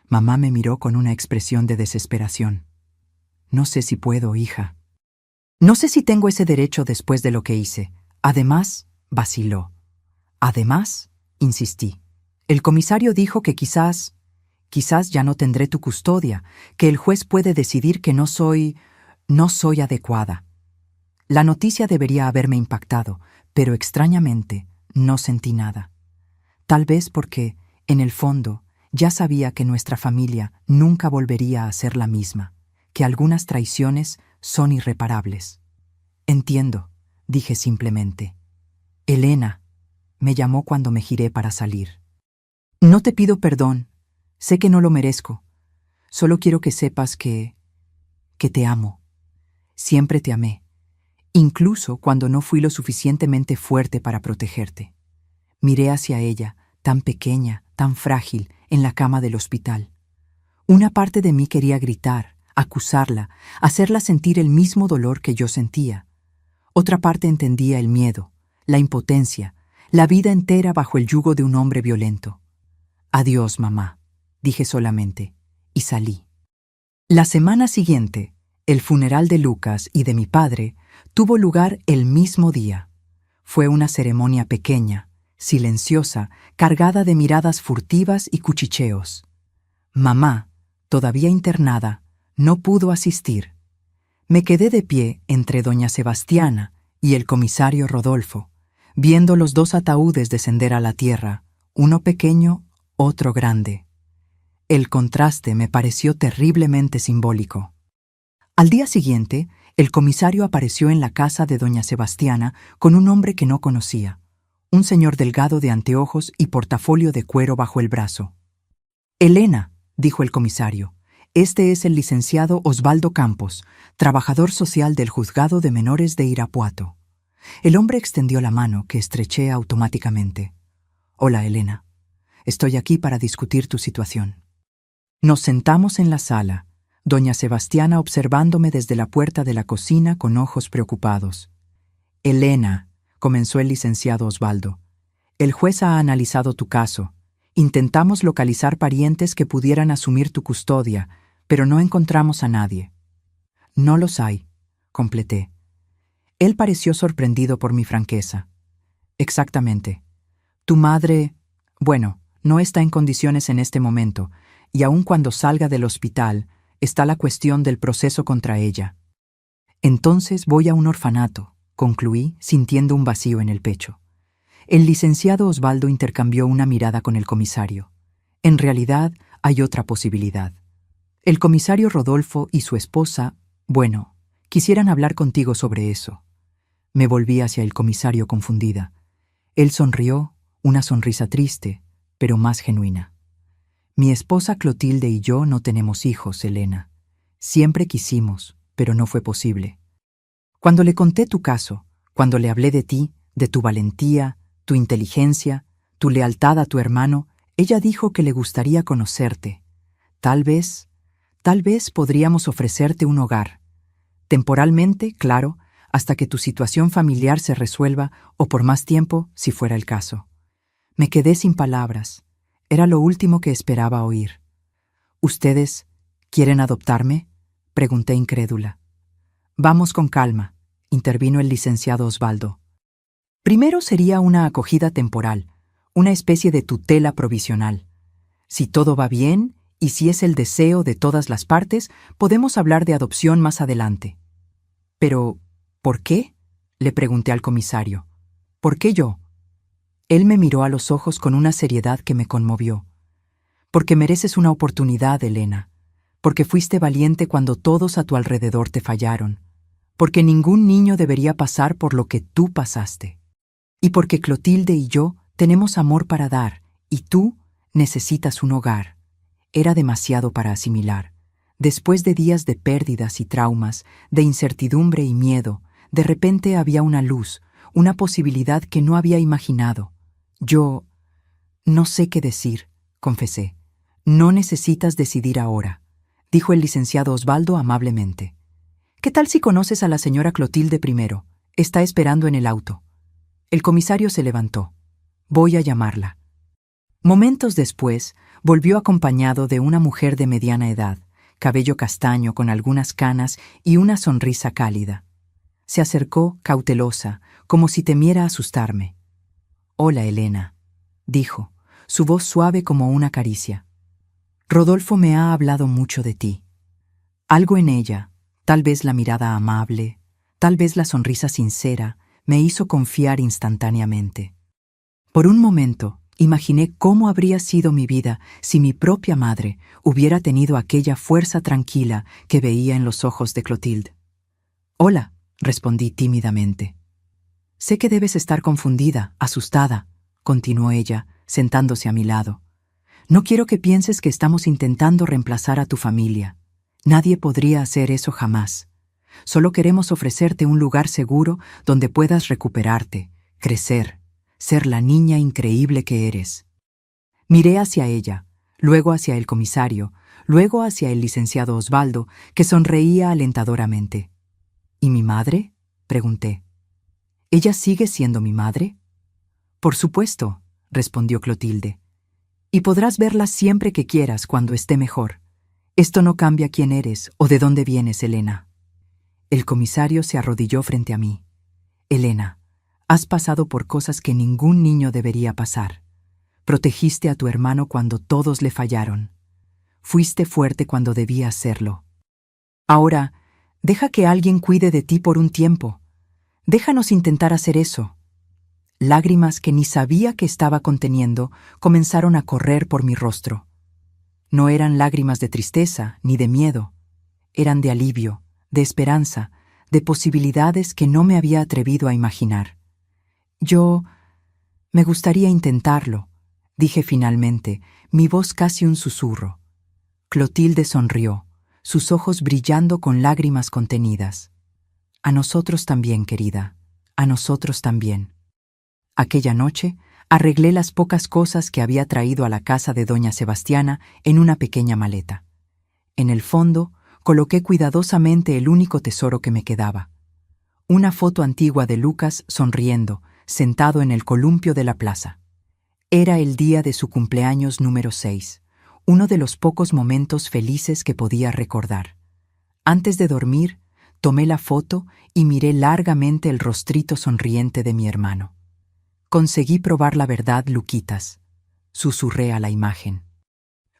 Speaker 1: Mamá me miró con una expresión de desesperación. «No sé si puedo, hija. No sé si tengo ese derecho después de lo que hice. Además», vaciló. «Además», insistí, «el comisario dijo que quizás ya no tendré tu custodia, que el juez puede decidir que no soy adecuada». La noticia debería haberme impactado, pero extrañamente no sentí nada. Tal vez porque, en el fondo, ya sabía que nuestra familia nunca volvería a ser la misma, que algunas traiciones son irreparables. «Entiendo», dije simplemente. «Elena», me llamó cuando me giré para salir. «No te pido perdón. Sé que no lo merezco. Solo quiero que sepas que te amo. Siempre te amé, incluso cuando no fui lo suficientemente fuerte para protegerte». Miré hacia ella, tan pequeña, tan frágil, en la cama del hospital. Una parte de mí quería gritar, acusarla, hacerla sentir el mismo dolor que yo sentía. Otra parte entendía el miedo, la impotencia, la vida entera bajo el yugo de un hombre violento. «Adiós, mamá», dije solamente, y salí. La semana siguiente, el funeral de Lucas y de mi padre tuvo lugar el mismo día. Fue una ceremonia pequeña, silenciosa, cargada de miradas furtivas y cuchicheos. Mamá, todavía internada, no pudo asistir. Me quedé de pie entre doña Sebastiana y el comisario Rodolfo, viendo los dos ataúdes descender a la tierra, uno pequeño, otro grande. El contraste me pareció terriblemente simbólico. Al día siguiente, el comisario apareció en la casa de doña Sebastiana con un hombre que no conocía, un señor delgado de anteojos y portafolio de cuero bajo el brazo. «Elena», dijo el comisario, «este es el licenciado Osvaldo Campos, trabajador social del Juzgado de Menores de Irapuato». El hombre extendió la mano, que estreché automáticamente. «Hola, Elena. Estoy aquí para discutir tu situación». Nos sentamos en la sala, doña Sebastiana observándome desde la puerta de la cocina con ojos preocupados. «Elena», comenzó el licenciado Osvaldo, «el juez ha analizado tu caso. Intentamos localizar parientes que pudieran asumir tu custodia, pero no encontramos a nadie». «No los hay», completé. Él pareció sorprendido por mi franqueza. «Exactamente. Tu madre, bueno, no está en condiciones en este momento, y aun cuando salga del hospital, está la cuestión del proceso contra ella. Entonces voy a un orfanato», concluí, sintiendo un vacío en el pecho. El licenciado Osvaldo intercambió una mirada con el comisario. «En realidad, hay otra posibilidad. El comisario Rodolfo y su esposa, bueno, quisieran hablar contigo sobre eso». Me volví hacia el comisario confundida. Él sonrió, una sonrisa triste, pero más genuina. «Mi esposa Clotilde y yo no tenemos hijos, Elena. Siempre quisimos, pero no fue posible. Cuando le conté tu caso, cuando le hablé de ti, de tu valentía, tu inteligencia, tu lealtad a tu hermano, ella dijo que le gustaría conocerte. Tal vez podríamos ofrecerte un hogar. Temporalmente, claro, hasta que tu situación familiar se resuelva o por más tiempo, si fuera el caso». Me quedé sin palabras. Era lo último que esperaba oír. «¿Ustedes quieren adoptarme?», pregunté incrédula. «Vamos con calma», intervino el licenciado Osvaldo. «Primero sería una acogida temporal, una especie de tutela provisional. Si todo va bien, y si es el deseo de todas las partes, podemos hablar de adopción más adelante». «Pero, ¿por qué?», le pregunté al comisario. «¿Por qué yo?». Él me miró a los ojos con una seriedad que me conmovió. «Porque mereces una oportunidad, Elena. Porque fuiste valiente cuando todos a tu alrededor te fallaron. Porque ningún niño debería pasar por lo que tú pasaste. Y porque Clotilde y yo tenemos amor para dar, y tú necesitas un hogar». Era demasiado para asimilar. Después de días de pérdidas y traumas, de incertidumbre y miedo, de repente había una luz, una posibilidad que no había imaginado. «Yo no sé qué decir», confesé. «No necesitas decidir ahora», dijo el licenciado Osvaldo amablemente. «¿Qué tal si conoces a la señora Clotilde primero? Está esperando en el auto». El comisario se levantó. «Voy a llamarla». Momentos después, volvió acompañado de una mujer de mediana edad, cabello castaño con algunas canas y una sonrisa cálida. Se acercó, cautelosa, como si temiera asustarme. «Hola, Elena», dijo, su voz suave como una caricia. «Rodolfo me ha hablado mucho de ti». Algo en ella, tal vez la mirada amable, tal vez la sonrisa sincera, me hizo confiar instantáneamente. Por un momento, imaginé cómo habría sido mi vida si mi propia madre hubiera tenido aquella fuerza tranquila que veía en los ojos de Clotilde. «Hola», respondí tímidamente. «Sé que debes estar confundida, asustada», continuó ella, sentándose a mi lado. «No quiero que pienses que estamos intentando reemplazar a tu familia. Nadie podría hacer eso jamás. Solo queremos ofrecerte un lugar seguro donde puedas recuperarte, crecer, ser la niña increíble que eres». Miré hacia ella, luego hacia el comisario, luego hacia el licenciado Osvaldo, que sonreía alentadoramente. «¿Y mi madre?», pregunté. «¿Ella sigue siendo mi madre?». «Por supuesto», respondió Clotilde. «Y podrás verla siempre que quieras cuando esté mejor. Esto no cambia quién eres o de dónde vienes, Elena». El comisario se arrodilló frente a mí. «Elena, has pasado por cosas que ningún niño debería pasar. Protegiste a tu hermano cuando todos le fallaron. Fuiste fuerte cuando debías serlo. Ahora, Deja que alguien cuide de ti por un tiempo. Déjanos intentar hacer eso. Lágrimas que ni sabía que estaba conteniendo comenzaron a correr por mi rostro. No eran lágrimas de tristeza ni de miedo. Eran de alivio, de esperanza, de posibilidades que no me había atrevido a imaginar. Me gustaría intentarlo, dije finalmente, mi voz casi un susurro. Clotilde sonrió, sus ojos brillando con lágrimas contenidas. A nosotros también, querida, a nosotros también. Aquella noche, arreglé las pocas cosas que había traído a la casa de doña Sebastiana en una pequeña maleta. En el fondo, coloqué cuidadosamente el único tesoro que me quedaba. Una foto antigua de Lucas sonriendo, sentado en el columpio de la plaza. Era el día de su cumpleaños número 6, uno de los pocos momentos felices que podía recordar. Antes de dormir, tomé la foto y miré largamente el rostrito sonriente de mi hermano. Conseguí probar la verdad, Luquitas, susurré a la imagen.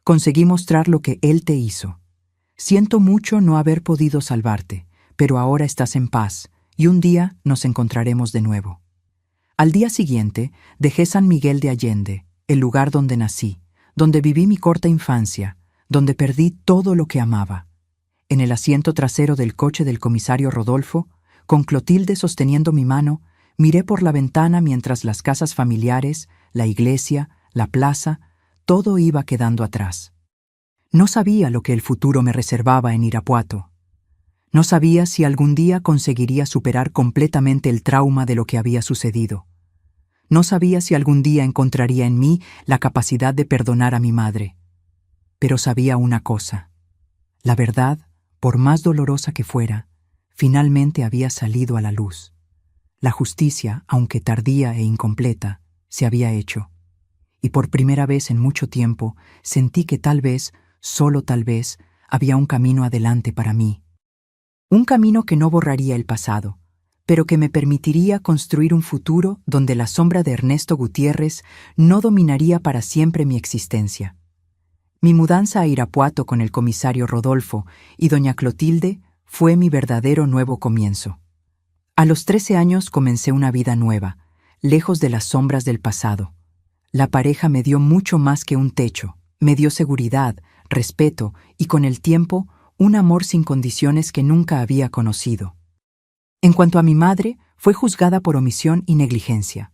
Speaker 1: Conseguí mostrar lo que él te hizo. Siento mucho no haber podido salvarte, pero ahora estás en paz y un día nos encontraremos de nuevo. Al día siguiente, dejé San Miguel de Allende, el lugar donde nací, donde viví mi corta infancia, donde perdí todo lo que amaba. En el asiento trasero del coche del comisario Rodolfo, con Clotilde sosteniendo mi mano, miré por la ventana mientras las casas familiares, la iglesia, la plaza, todo iba quedando atrás. No sabía lo que el futuro me reservaba en Irapuato. No sabía si algún día conseguiría superar completamente el trauma de lo que había sucedido. No sabía si algún día encontraría en mí la capacidad de perdonar a mi madre. Pero sabía una cosa. La verdad, por más dolorosa que fuera, finalmente había salido a la luz. La justicia, aunque tardía e incompleta, se había hecho. Y por primera vez en mucho tiempo sentí que tal vez, solo tal vez, había un camino adelante para mí. Un camino que no borraría el pasado, pero que me permitiría construir un futuro donde la sombra de Ernesto Gutiérrez no dominaría para siempre mi existencia. Mi mudanza a Irapuato con el comisario Rodolfo y doña Clotilde fue mi verdadero nuevo comienzo. A los 13 años comencé una vida nueva, lejos de las sombras del pasado. La pareja me dio mucho más que un techo, me dio seguridad, respeto y, con el tiempo, un amor sin condiciones que nunca había conocido. En cuanto a mi madre, fue juzgada por omisión y negligencia.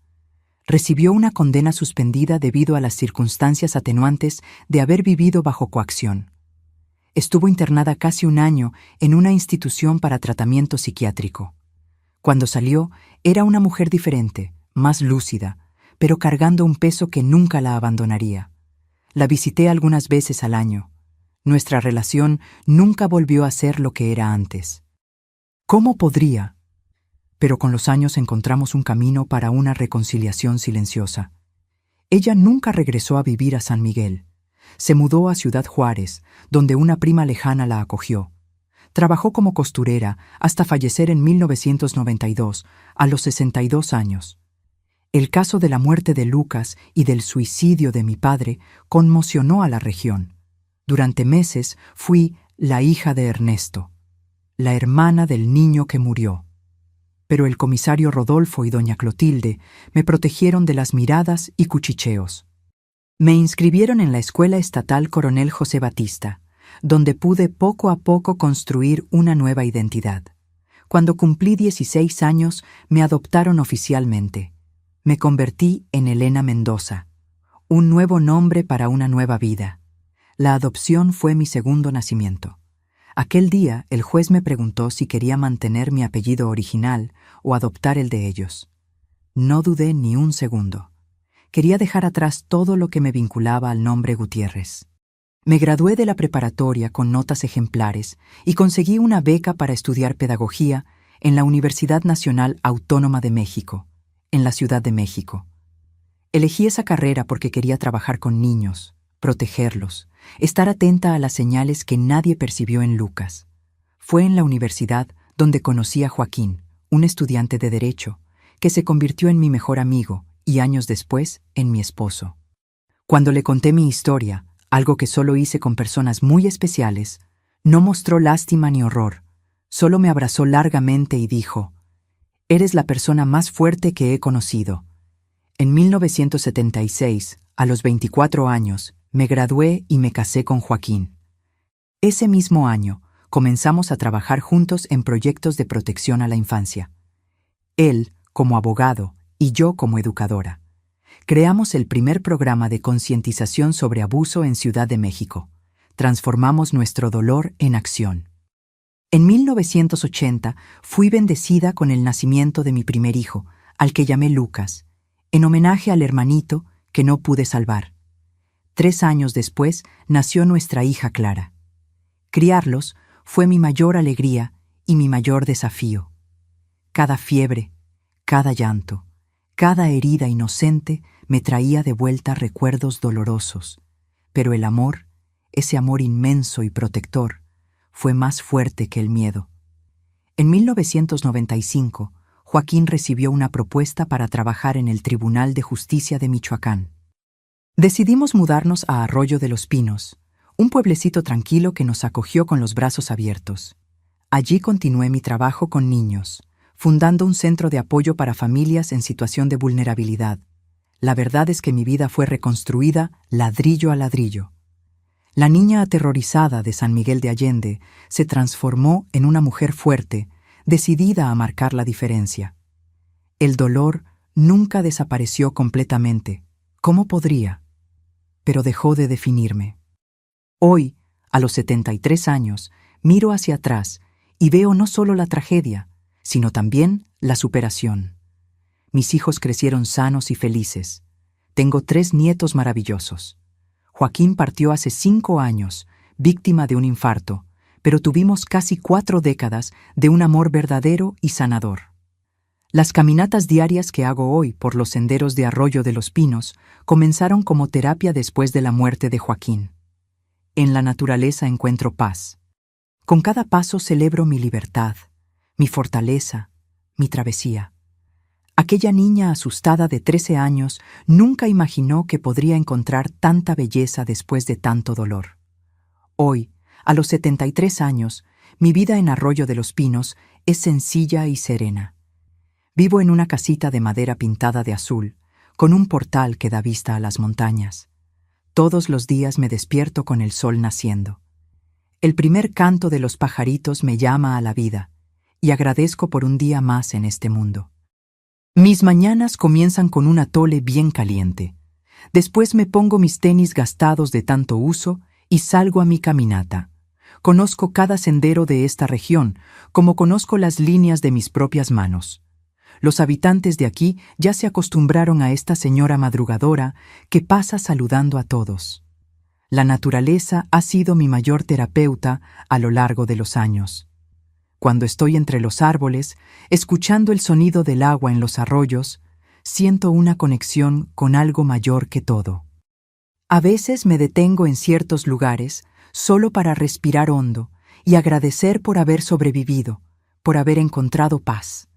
Speaker 1: Recibió una condena suspendida debido a las circunstancias atenuantes de haber vivido bajo coacción. Estuvo internada casi un año en una institución para tratamiento psiquiátrico. Cuando salió, era una mujer diferente, más lúcida, pero cargando un peso que nunca la abandonaría. La visité algunas veces al año. Nuestra relación nunca volvió a ser lo que era antes. ¿Cómo podría? Pero con los años encontramos un camino para una reconciliación silenciosa. Ella nunca regresó a vivir a San Miguel. Se mudó a Ciudad Juárez, donde una prima lejana la acogió. Trabajó como costurera hasta fallecer en 1992, a los 62 años. El caso de la muerte de Lucas y del suicidio de mi padre conmocionó a la región. Durante meses fui la hija de Ernesto, la hermana del niño que murió. Pero el comisario Rodolfo y doña Clotilde me protegieron de las miradas y cuchicheos. Me inscribieron en la Escuela Estatal Coronel José Batista, donde pude poco a poco construir una nueva identidad. Cuando cumplí 16 años, me adoptaron oficialmente. Me convertí en Elena Mendoza, un nuevo nombre para una nueva vida. La adopción fue mi segundo nacimiento. Aquel día, el juez me preguntó si quería mantener mi apellido original o adoptar el de ellos. No dudé ni un segundo. Quería dejar atrás todo lo que me vinculaba al nombre Gutiérrez. Me gradué de la preparatoria con notas ejemplares y conseguí una beca para estudiar pedagogía en la Universidad Nacional Autónoma de México, en la Ciudad de México. Elegí esa carrera porque quería trabajar con niños, protegerlos, estar atenta a las señales que nadie percibió en Lucas. Fue en la universidad donde conocí a Joaquín, un estudiante de Derecho, que se convirtió en mi mejor amigo y años después en mi esposo. Cuando le conté mi historia, algo que solo hice con personas muy especiales, no mostró lástima ni horror, Solo me abrazó largamente y dijo: «Eres la persona más fuerte que he conocido». En 1976, a los 24 años, me gradué y me casé con Joaquín. Ese mismo año, comenzamos a trabajar juntos en proyectos de protección a la infancia. Él, como abogado, y yo como educadora. Creamos el primer programa de concientización sobre abuso en Ciudad de México. Transformamos nuestro dolor en acción. En 1980 fui bendecida con el nacimiento de mi primer hijo, al que llamé Lucas, en homenaje al hermanito que no pude salvar. 3 años después nació nuestra hija Clara. Criarlos fue mi mayor alegría y mi mayor desafío. Cada fiebre, cada llanto, cada herida inocente me traía de vuelta recuerdos dolorosos, pero el amor, ese amor inmenso y protector, fue más fuerte que el miedo. En 1995, Joaquín recibió una propuesta para trabajar en el Tribunal de Justicia de Michoacán. Decidimos mudarnos a Arroyo de los Pinos, un pueblecito tranquilo que nos acogió con los brazos abiertos. Allí continué mi trabajo con niños, fundando un centro de apoyo para familias en situación de vulnerabilidad. La verdad es que mi vida fue reconstruida ladrillo a ladrillo. La niña aterrorizada de San Miguel de Allende se transformó en una mujer fuerte, decidida a marcar la diferencia. El dolor nunca desapareció completamente. ¿Cómo podría? Pero dejó de definirme. Hoy, a los 73 años, miro hacia atrás y veo no solo la tragedia, sino también la superación. Mis hijos crecieron sanos y felices. Tengo 3 nietos maravillosos. Joaquín partió hace 5 años, víctima de un infarto, pero tuvimos casi 4 décadas de un amor verdadero y sanador. Las caminatas diarias que hago hoy por los senderos de Arroyo de los Pinos comenzaron como terapia después de la muerte de Joaquín. En la naturaleza encuentro paz. Con cada paso celebro mi libertad, mi fortaleza, mi travesía. Aquella niña asustada de 13 años nunca imaginó que podría encontrar tanta belleza después de tanto dolor. Hoy, a los 73 años, mi vida en Arroyo de los Pinos es sencilla y serena. Vivo en una casita de madera pintada de azul, con un portal que da vista a las montañas. Todos los días me despierto con el sol naciendo. El primer canto de los pajaritos me llama a la vida, y agradezco por un día más en este mundo. Mis mañanas comienzan con un atole bien caliente. Después me pongo mis tenis gastados de tanto uso y salgo a mi caminata. Conozco cada sendero de esta región, como conozco las líneas de mis propias manos. Los habitantes de aquí ya se acostumbraron a esta señora madrugadora que pasa saludando a todos. La naturaleza ha sido mi mayor terapeuta a lo largo de los años. Cuando estoy entre los árboles, escuchando el sonido del agua en los arroyos, siento una conexión con algo mayor que todo. A veces me detengo en ciertos lugares solo para respirar hondo y agradecer por haber sobrevivido, por haber encontrado paz.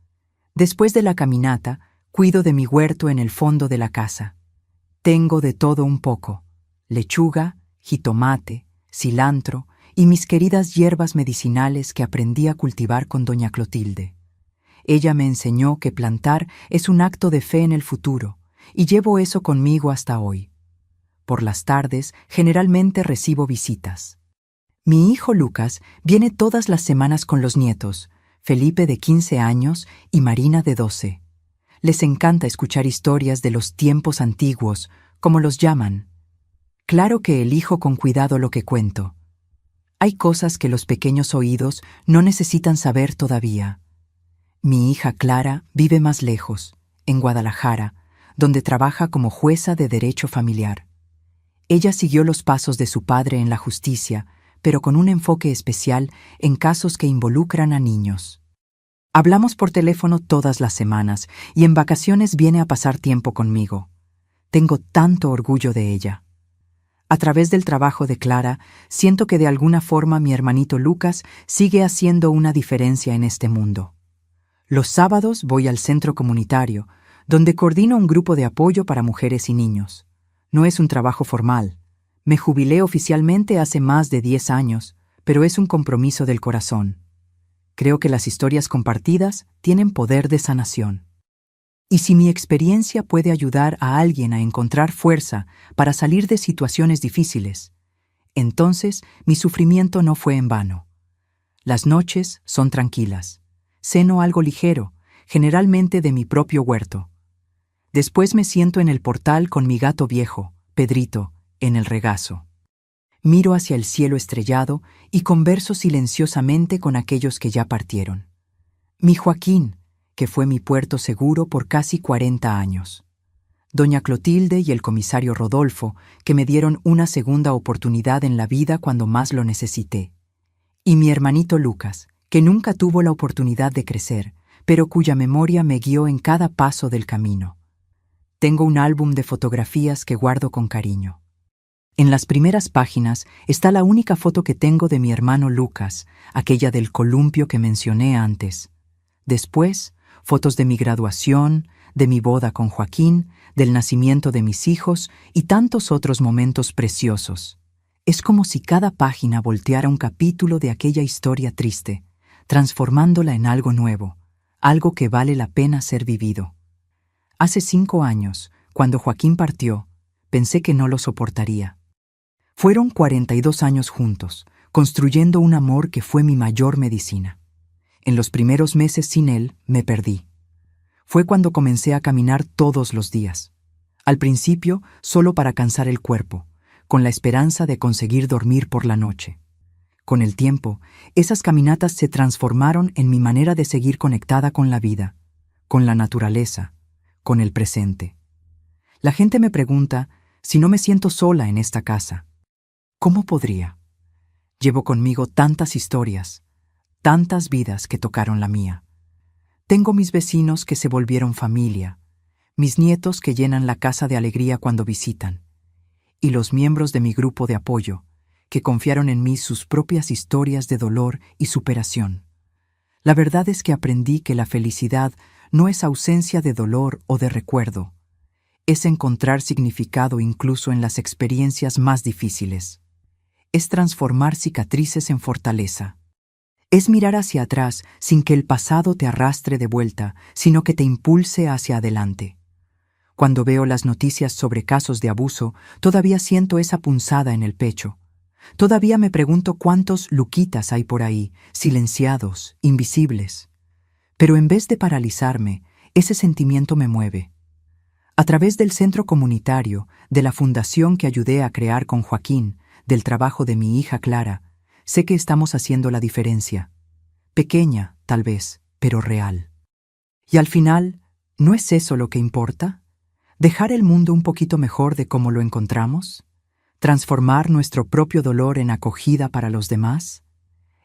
Speaker 1: Después de la caminata, cuido de mi huerto en el fondo de la casa. Tengo de todo un poco: lechuga, jitomate, cilantro y mis queridas hierbas medicinales que aprendí a cultivar con doña Clotilde. Ella me enseñó que plantar es un acto de fe en el futuro, y llevo eso conmigo hasta hoy. Por las tardes, generalmente recibo visitas. Mi hijo Lucas viene todas las semanas con los nietos, Felipe de 15 años y Marina de 12. Les encanta escuchar historias de los tiempos antiguos, como los llaman. Claro que elijo con cuidado lo que cuento. Hay cosas que los pequeños oídos no necesitan saber todavía. Mi hija Clara vive más lejos, en Guadalajara, donde trabaja como jueza de derecho familiar. Ella siguió los pasos de su padre en la justicia, pero con un enfoque especial en casos que involucran a niños. Hablamos por teléfono todas las semanas y en vacaciones viene a pasar tiempo conmigo. Tengo tanto orgullo de ella. A través del trabajo de Clara, siento que de alguna forma mi hermanito Lucas sigue haciendo una diferencia en este mundo. Los sábados voy al centro comunitario, donde coordino un grupo de apoyo para mujeres y niños. No es un trabajo formal. Me jubilé oficialmente hace más de 10 años, pero es un compromiso del corazón. Creo que las historias compartidas tienen poder de sanación. Y si mi experiencia puede ayudar a alguien a encontrar fuerza para salir de situaciones difíciles, entonces mi sufrimiento no fue en vano. Las noches son tranquilas. Ceno algo ligero, generalmente de mi propio huerto. Después me siento en el portal con mi gato viejo, Pedrito, en el regazo. Miro hacia el cielo estrellado y converso silenciosamente con aquellos que ya partieron. Mi Joaquín, que fue mi puerto seguro por casi 40 años. Doña Clotilde y el comisario Rodolfo, que me dieron una segunda oportunidad en la vida cuando más lo necesité. Y mi hermanito Lucas, que nunca tuvo la oportunidad de crecer, pero cuya memoria me guió en cada paso del camino. Tengo un álbum de fotografías que guardo con cariño. En las primeras páginas está la única foto que tengo de mi hermano Lucas, aquella del columpio que mencioné antes. Después, fotos de mi graduación, de mi boda con Joaquín, del nacimiento de mis hijos y tantos otros momentos preciosos. Es como si cada página volteara un capítulo de aquella historia triste, transformándola en algo nuevo, algo que vale la pena ser vivido. Hace 5 años, cuando Joaquín partió, pensé que no lo soportaría. Fueron 42 años juntos, construyendo un amor que fue mi mayor medicina. En los primeros meses sin él, me perdí. Fue cuando comencé a caminar todos los días. Al principio, solo para cansar el cuerpo, con la esperanza de conseguir dormir por la noche. Con el tiempo, esas caminatas se transformaron en mi manera de seguir conectada con la vida, con la naturaleza, con el presente. La gente me pregunta si no me siento sola en esta casa. ¿Cómo podría? Llevo conmigo tantas historias, tantas vidas que tocaron la mía. Tengo mis vecinos que se volvieron familia, mis nietos que llenan la casa de alegría cuando visitan, y los miembros de mi grupo de apoyo, que confiaron en mí sus propias historias de dolor y superación. La verdad es que aprendí que la felicidad no es ausencia de dolor o de recuerdo, es encontrar significado incluso en las experiencias más difíciles. Es transformar cicatrices en fortaleza. Es mirar hacia atrás sin que el pasado te arrastre de vuelta, sino que te impulse hacia adelante. Cuando veo las noticias sobre casos de abuso, todavía siento esa punzada en el pecho. Todavía me pregunto cuántos Luquitas hay por ahí, silenciados, invisibles. Pero en vez de paralizarme, ese sentimiento me mueve. A través del centro comunitario, de la fundación que ayudé a crear con Joaquín, del trabajo de mi hija Clara, sé que estamos haciendo la diferencia. Pequeña, tal vez, pero real. Y al final, ¿no es eso lo que importa? ¿Dejar el mundo un poquito mejor de cómo lo encontramos? ¿Transformar nuestro propio dolor en acogida para los demás?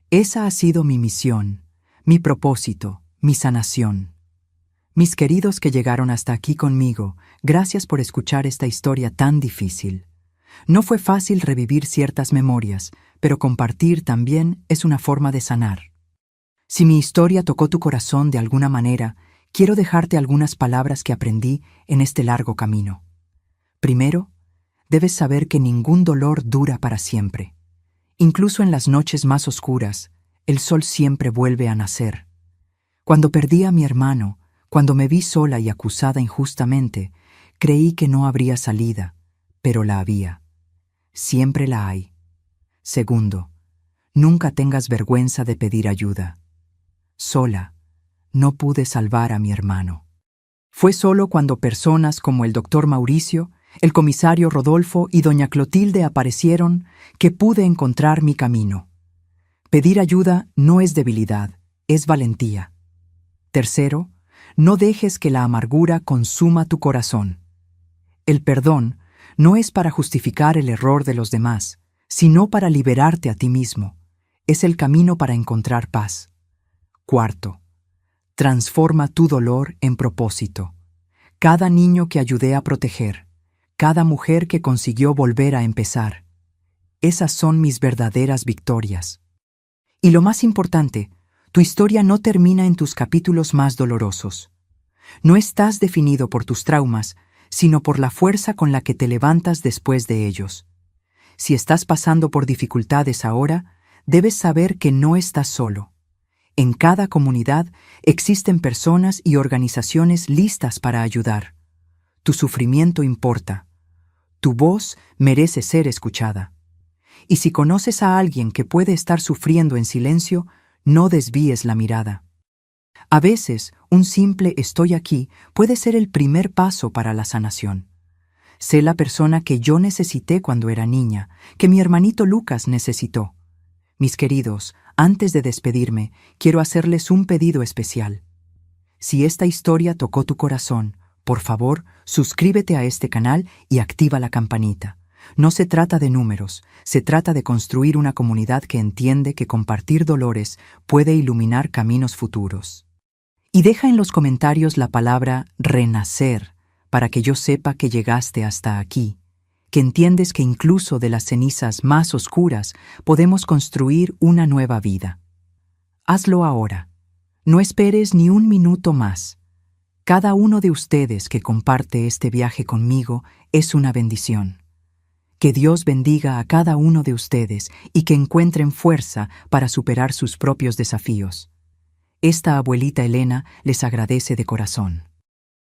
Speaker 1: Esa ha sido mi misión, mi propósito, mi sanación. Mis queridos que llegaron hasta aquí conmigo, gracias por escuchar esta historia tan difícil. No fue fácil revivir ciertas memorias, pero compartir también es una forma de sanar. Si mi historia tocó tu corazón de alguna manera, quiero dejarte algunas palabras que aprendí en este largo camino. Primero, debes saber que ningún dolor dura para siempre. Incluso en las noches más oscuras, el sol siempre vuelve a nacer. Cuando perdí a mi hermano, cuando me vi sola y acusada injustamente, creí que no habría salida, pero la había. Siempre la hay. Segundo, nunca tengas vergüenza de pedir ayuda. Sola, no pude salvar a mi hermano. Fue solo cuando personas como el doctor Mauricio, el comisario Rodolfo y doña Clotilde aparecieron que pude encontrar mi camino. Pedir ayuda no es debilidad, es valentía. Tercero, no dejes que la amargura consuma tu corazón. El perdón no es para justificar el error de los demás, sino para liberarte a ti mismo. Es el camino para encontrar paz. Cuarto, transforma tu dolor en propósito. Cada niño que ayudé a proteger, cada mujer que consiguió volver a empezar. Esas son mis verdaderas victorias. Y lo más importante, tu historia no termina en tus capítulos más dolorosos. No estás definido por tus traumas, sino por la fuerza con la que te levantas después de ellos. Si estás pasando por dificultades ahora, debes saber que no estás solo. En cada comunidad existen personas y organizaciones listas para ayudar. Tu sufrimiento importa. Tu voz merece ser escuchada. Y si conoces a alguien que puede estar sufriendo en silencio, no desvíes la mirada. A veces, un simple estoy aquí puede ser el primer paso para la sanación. Sé la persona que yo necesité cuando era niña, que mi hermanito Lucas necesitó. Mis queridos, antes de despedirme, quiero hacerles un pedido especial. Si esta historia tocó tu corazón, por favor, suscríbete a este canal y activa la campanita. No se trata de números, se trata de construir una comunidad que entiende que compartir dolores puede iluminar caminos futuros. Y deja en los comentarios la palabra renacer para que yo sepa que llegaste hasta aquí, que entiendes que incluso de las cenizas más oscuras podemos construir una nueva vida. Hazlo ahora. No esperes ni un minuto más. Cada uno de ustedes que comparte este viaje conmigo es una bendición. Que Dios bendiga a cada uno de ustedes y que encuentren fuerza para superar sus propios desafíos. Esta abuelita Elena les agradece de corazón.